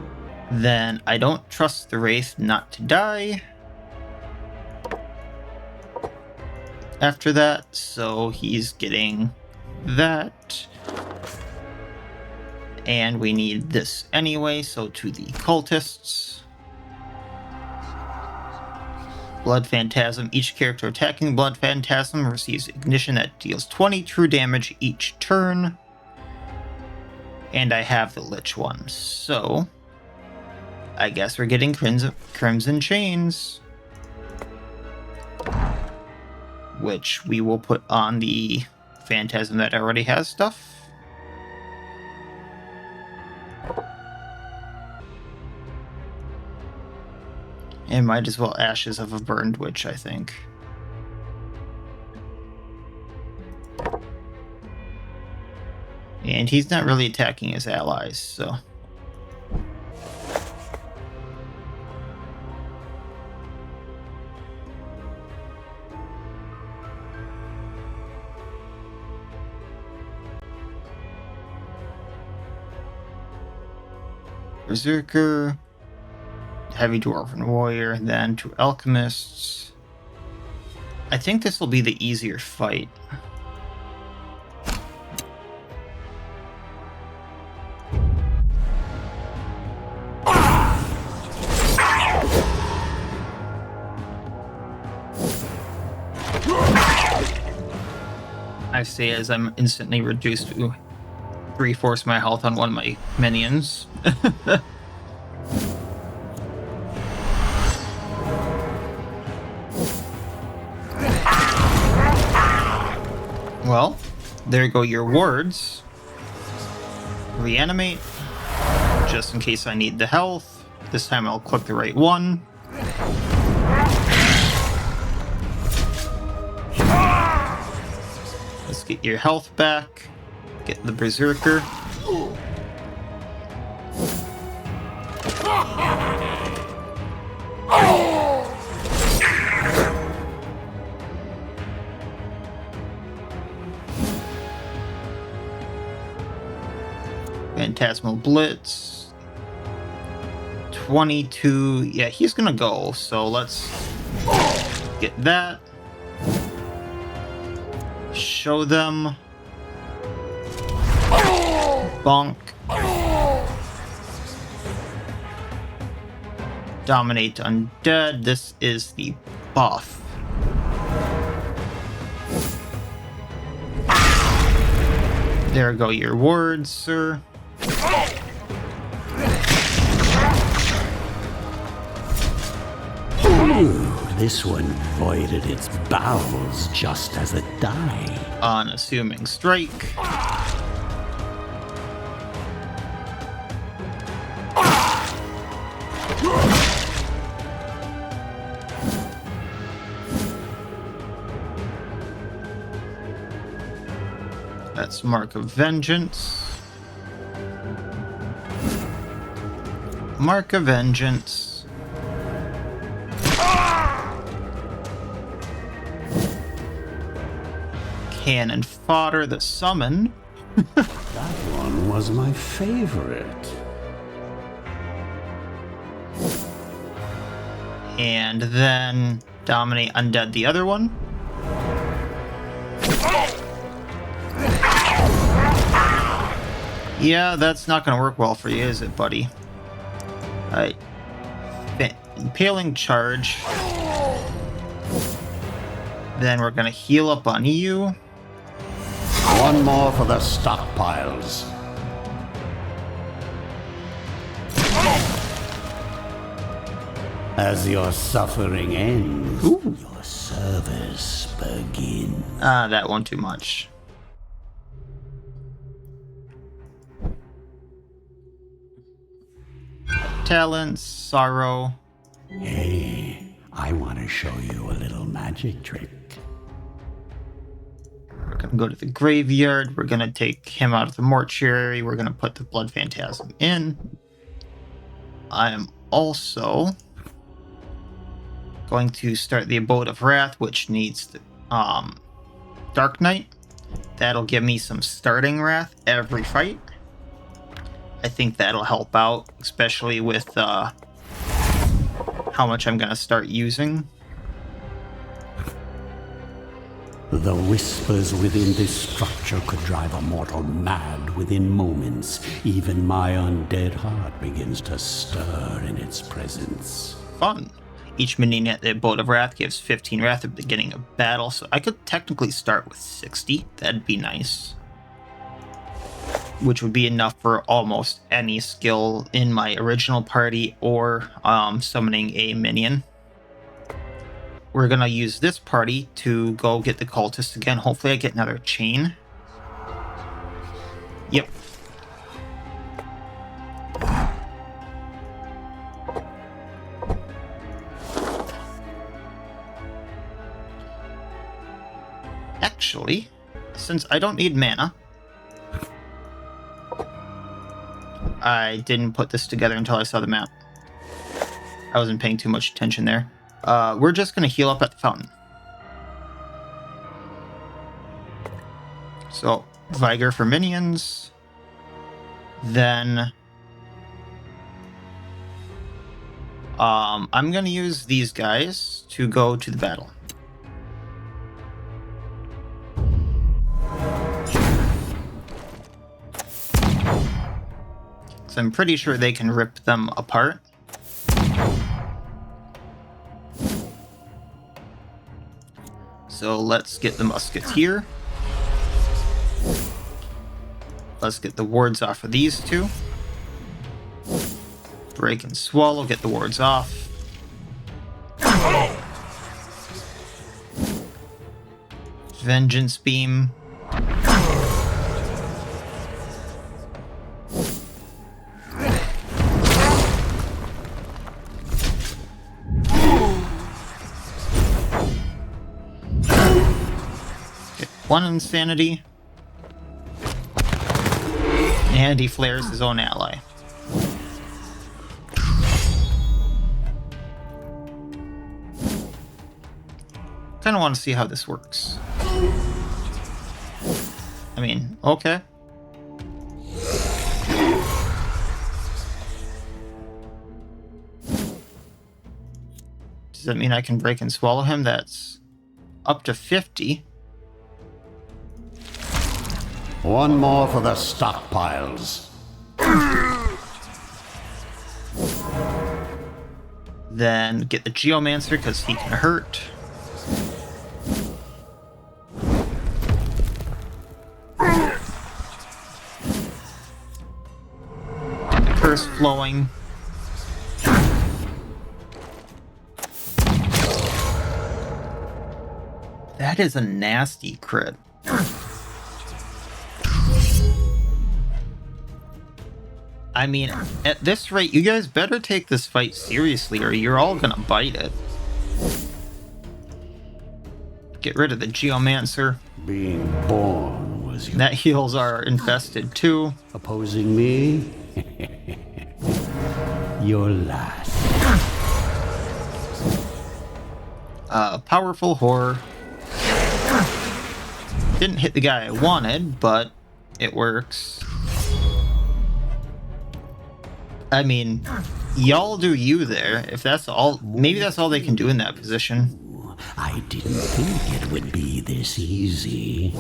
Then I don't trust the Wraith not to die after that, so he's getting that. And we need this anyway, so to the cultists. Blood Phantasm. Each character attacking Blood Phantasm receives ignition that deals 20 true damage each turn. And I have the Lich one, so I guess we're getting Crimson Chains, which we will put on the Phantasm that already has stuff. And might as well Ashes of a Burned Witch, I think. And he's not really attacking his allies, so. Berserker, Heavy Dwarven Warrior, then to Alchemists. I think this will be the easier fight. I say as I'm instantly reduced to 3/4 my health on one of my minions. Well, there go your wards. Reanimate, just in case I need the health. This time I'll click the right one. Let's get your health back. Get the Berserker. Phantasmal Blitz. 22. Yeah, he's gonna go, so let's get that. Show them. Bonk. Dominate Undead. This is the buff. There go your words, sir. Ooh, this one voided its bowels just as it died. Unassuming strike. That's Mark of Vengeance. Mark of Vengeance. Cannon Fodder, the Summon. That one was my favorite. And then Dominate Undead, the other one. Yeah, that's not going to work well for you, is it, buddy? Alright. Impaling Charge. Then we're going to heal up on you. One more for the stockpiles. As your suffering ends, your service begins. That one too much. Talents, Sorrow. Hey, I want to show you a little magic trick. We're going to go to the graveyard. We're going to take him out of the mortuary. We're going to put the Blood Phantasm in. I am also going to start the Abode of Wrath, which needs the Dark Knight. That'll give me some starting Wrath every fight. I think that'll help out, especially with how much I'm going to start using. The whispers within this structure could drive a mortal mad within moments. Even my undead heart begins to stir in its presence. Fun. Each minion at the Abode of Wrath gives 15 Wrath at the beginning of battle, so I could technically start with 60. That'd be nice. Which would be enough for almost any skill in my original party or summoning a minion. We're going to use this party to go get the cultist again. Hopefully I get another chain. Yep. Actually, since I don't need mana, I didn't put this together until I saw the map. I wasn't paying too much attention there. We're just going to heal up at the fountain. So, Vigor for minions. Then I'm going to use these guys to go to the battle. So I'm pretty sure they can rip them apart. So let's get the musketeer. Let's get the wards off of these two. Break and swallow, get the wards off. Vengeance beam. One insanity. And he flares his own ally. Kind of want to see how this works. I mean, okay. Does that mean I can break and swallow him? That's up to 50. One more for the stockpiles. Then get the Geomancer because he can hurt. The Curse flowing. That is a nasty crit. I mean, at this rate, you guys better take this fight seriously or you're all gonna bite it. Get rid of the Geomancer. Being born was as you... That heals are infested too. Opposing me? Your last. Powerful horror. Didn't hit the guy I wanted, but it works. I mean, y'all do you there. If that's all, maybe that's all they can do in that position. I didn't think it would be this easy.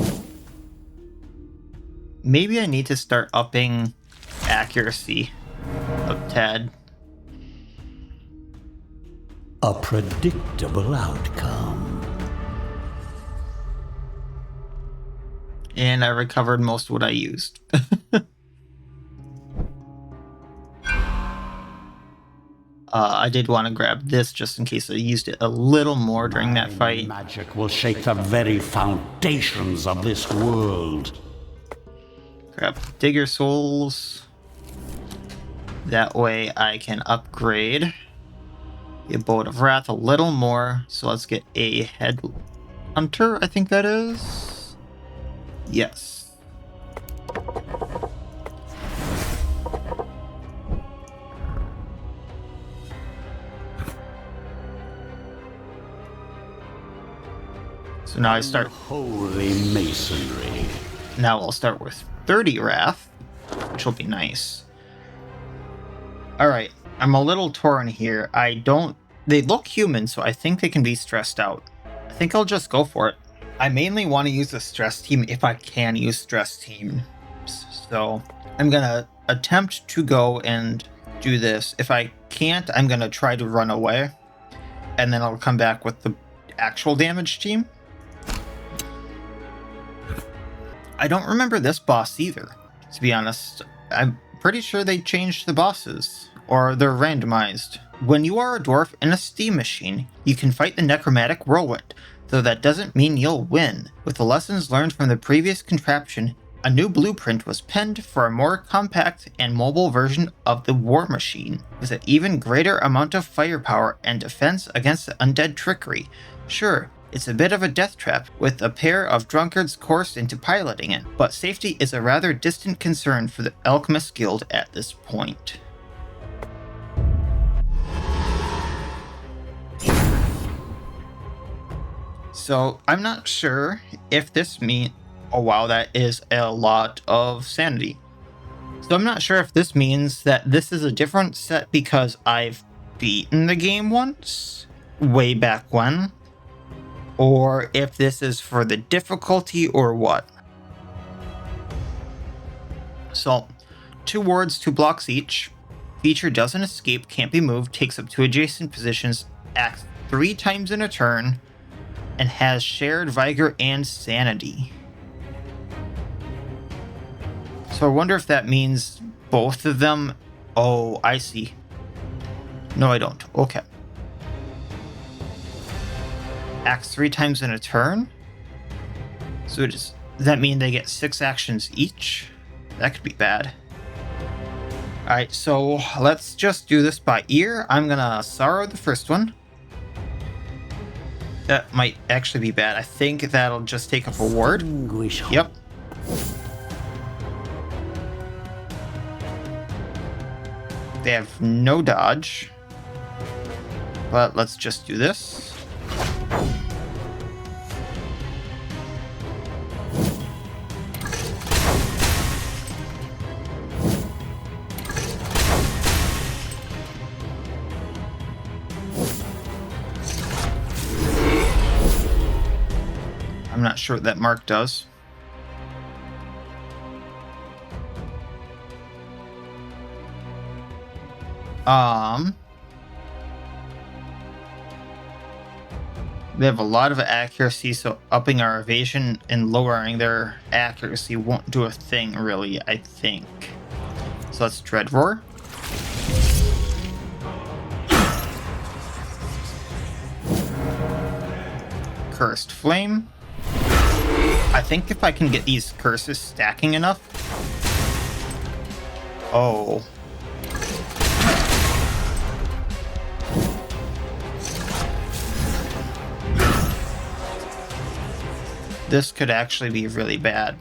Maybe I need to start upping accuracy of Tad. A predictable outcome. And I recovered most of what I used. I did want to grab this just in case I used it a little more during that fight. Magic will shake the very foundations of this world. Grab Digger Souls. That way I can upgrade the Abode of Wrath a little more. So let's get a Head Hunter, I think that is. Yes. So now I start... Holy masonry. Now I'll start with 30 Wrath, which will be nice. Alright, I'm a little torn here. They look human, so I think they can be stressed out. I think I'll just go for it. I mainly want to use the stress team if I can use stress teams. So I'm going to attempt to go and do this. If I can't, I'm going to try to run away. And then I'll come back with the actual damage team. I don't remember this boss either, to be honest. I'm pretty sure they changed the bosses, or they're randomized. When you are a dwarf in a steam machine, you can fight the necromantic whirlwind, though that doesn't mean you'll win. With the lessons learned from the previous contraption, a new blueprint was penned for a more compact and mobile version of the war machine, with an even greater amount of firepower and defense against the undead trickery. Sure, it's a bit of a death trap, with a pair of drunkards coerced into piloting it, but safety is a rather distant concern for the Alchemist Guild at this point. So, I'm not sure if this means... Oh wow, that is a lot of sanity. So I'm not sure if this means that this is a different set because I've beaten the game once, way back when, or if this is for the difficulty or what. So, 2 wards, 2 blocks each. Feature doesn't escape, can't be moved, takes up 2 adjacent positions, acts 3 times in a turn, and has shared vigor and sanity. So I wonder if that means both of them. Oh, I see. No, I don't. Okay. Acts 3 times in a turn? So does that mean they get 6 actions each? That could be bad. Alright, so let's just do this by ear. I'm gonna sorrow the first one. That might actually be bad. I think that'll just take up a ward. Yep. They have no dodge. But let's just do this. I'm not sure what that mark does. They have a lot of accuracy, so upping our evasion and lowering their accuracy won't do a thing, really, I think. So let's Dread Roar. Cursed Flame. I think if I can get these curses stacking enough... Oh. This could actually be really bad.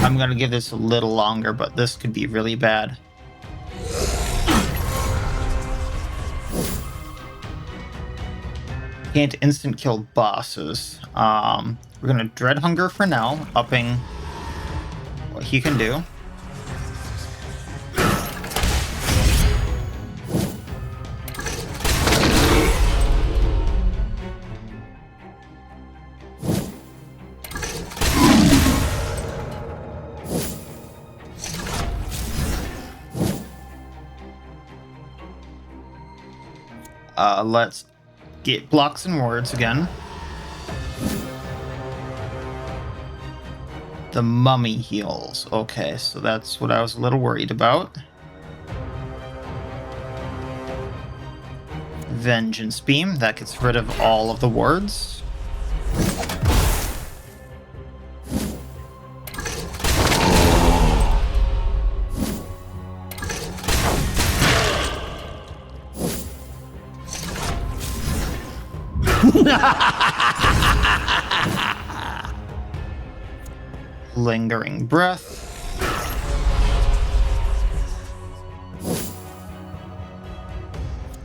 I'm gonna give this a little longer, but this could be really bad. Can't instant kill bosses. We're gonna Dread Hunger for now, upping what he can do. Let's get blocks and words again. The mummy heals. Okay, so that's what I was a little worried about. Vengeance Beam. That gets rid of all of the wards. Lingering Breath.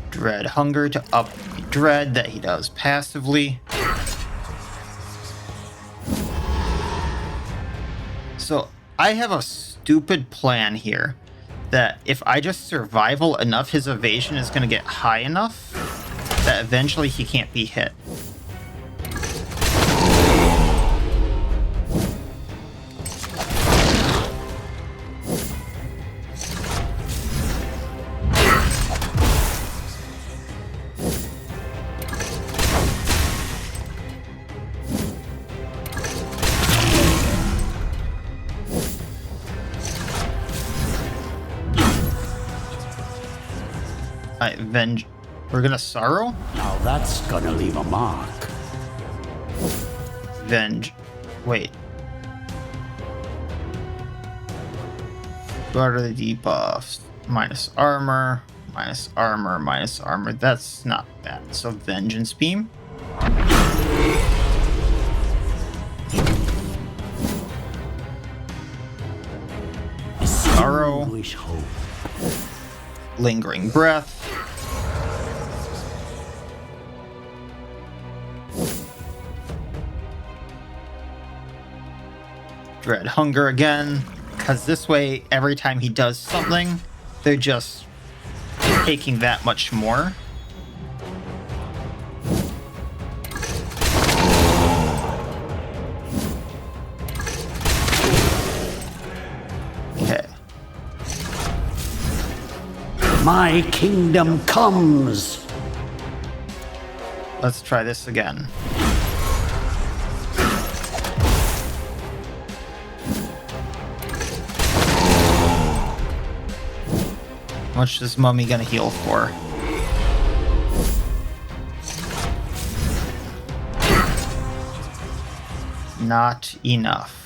Dread Hunger to up Dread that he does passively. So I have a stupid plan here that if I just survival enough, his evasion is going to get high enough that eventually he can't be hit. Alright, we're gonna Sorrow? Now that's gonna leave a mark. Wait. What are the debuffs? Minus armor, minus armor, minus armor. That's not bad. So Vengeance Beam. Sorrow. Lingering Breath. Dread Hunger again, because this way, every time he does something, they're just taking that much more. Okay. My kingdom comes! Let's try this again. How much is Mummy gonna heal for? Not enough.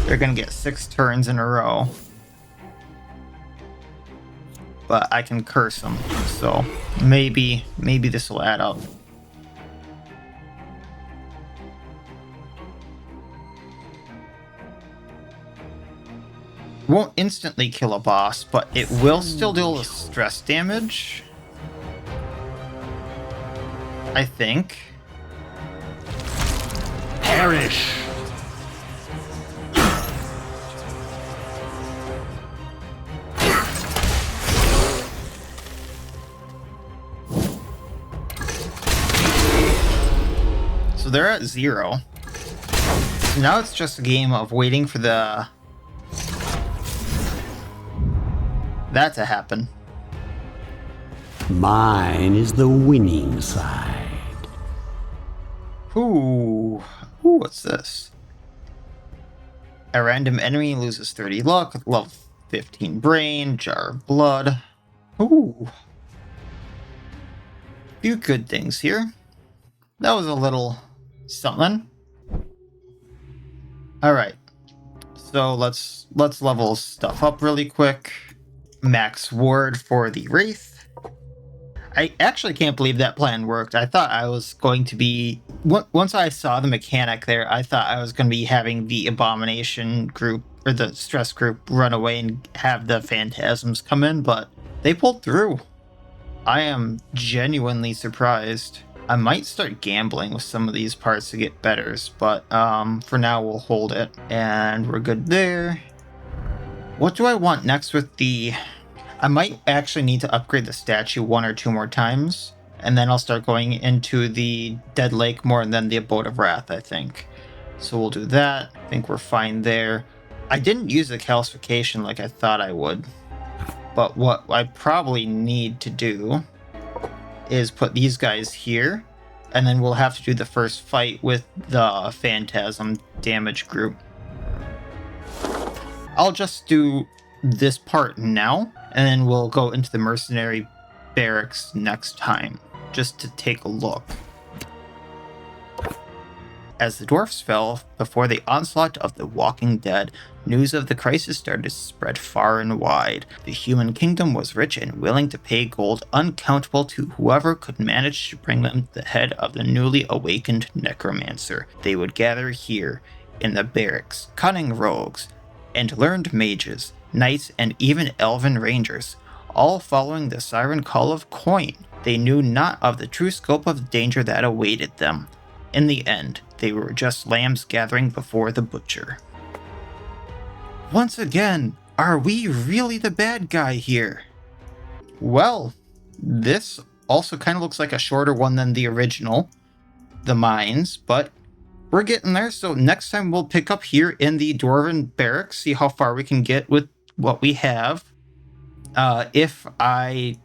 They're gonna get 6 turns in a row. But I can curse them, so maybe this will add up. Won't instantly kill a boss, but it will still deal with stress damage. I think. Perish! So they're at 0. So now it's just a game of waiting for that to happen. Mine is the winning side. Ooh, what's this? A random enemy loses 30 luck, level 15 brain, jar of blood. Ooh. Few good things here. That was a little something. All right, so let's level stuff up really quick. Max ward for the Wraith. I actually can't believe that plan worked. I thought I was going to be... Once I saw the mechanic there, I thought I was going to be having the Abomination group, or the Stress group, run away and have the Phantasms come in, but they pulled through. I am genuinely surprised. I might start gambling with some of these parts to get betters, but for now we'll hold it. And we're good there. What do I want next with the... I might actually need to upgrade the statue 1 or 2 more times, and then I'll start going into the Dead Lake more than the Abode of Wrath, I think. So we'll do that. I think we're fine there. I didn't use the calcification like I thought I would, but what I probably need to do is put these guys here, and then we'll have to do the first fight with the Phantasm damage group. I'll just do this part now, and then we'll go into the mercenary barracks next time, just to take a look. As the dwarfs fell before the onslaught of the walking dead, news of the crisis started to spread far and wide. The human kingdom was rich and willing to pay gold uncountable to whoever could manage to bring them the head of the newly awakened necromancer. They would gather here, in the barracks, cunning rogues, and learned mages, knights, and even elven rangers, all following the siren call of coin. They knew not of the true scope of the danger that awaited them. In the end, they were just lambs gathering before the butcher. Once again, are we really the bad guy here? Well, this also kind of looks like a shorter one than the original, the mines, but we're getting there. So next time we'll pick up here in the Dwarven barracks, see how far we can get with what we have. If I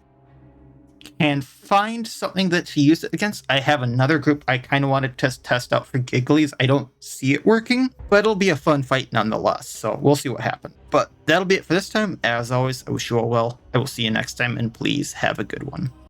can find something that to use it against, I have another group I kind of want to test out for gigglies. I don't see it working, but it'll be a fun fight nonetheless. So we'll see what happens. But that'll be it for this time. As always, I wish you all well. I will see you next time, and please have a good one.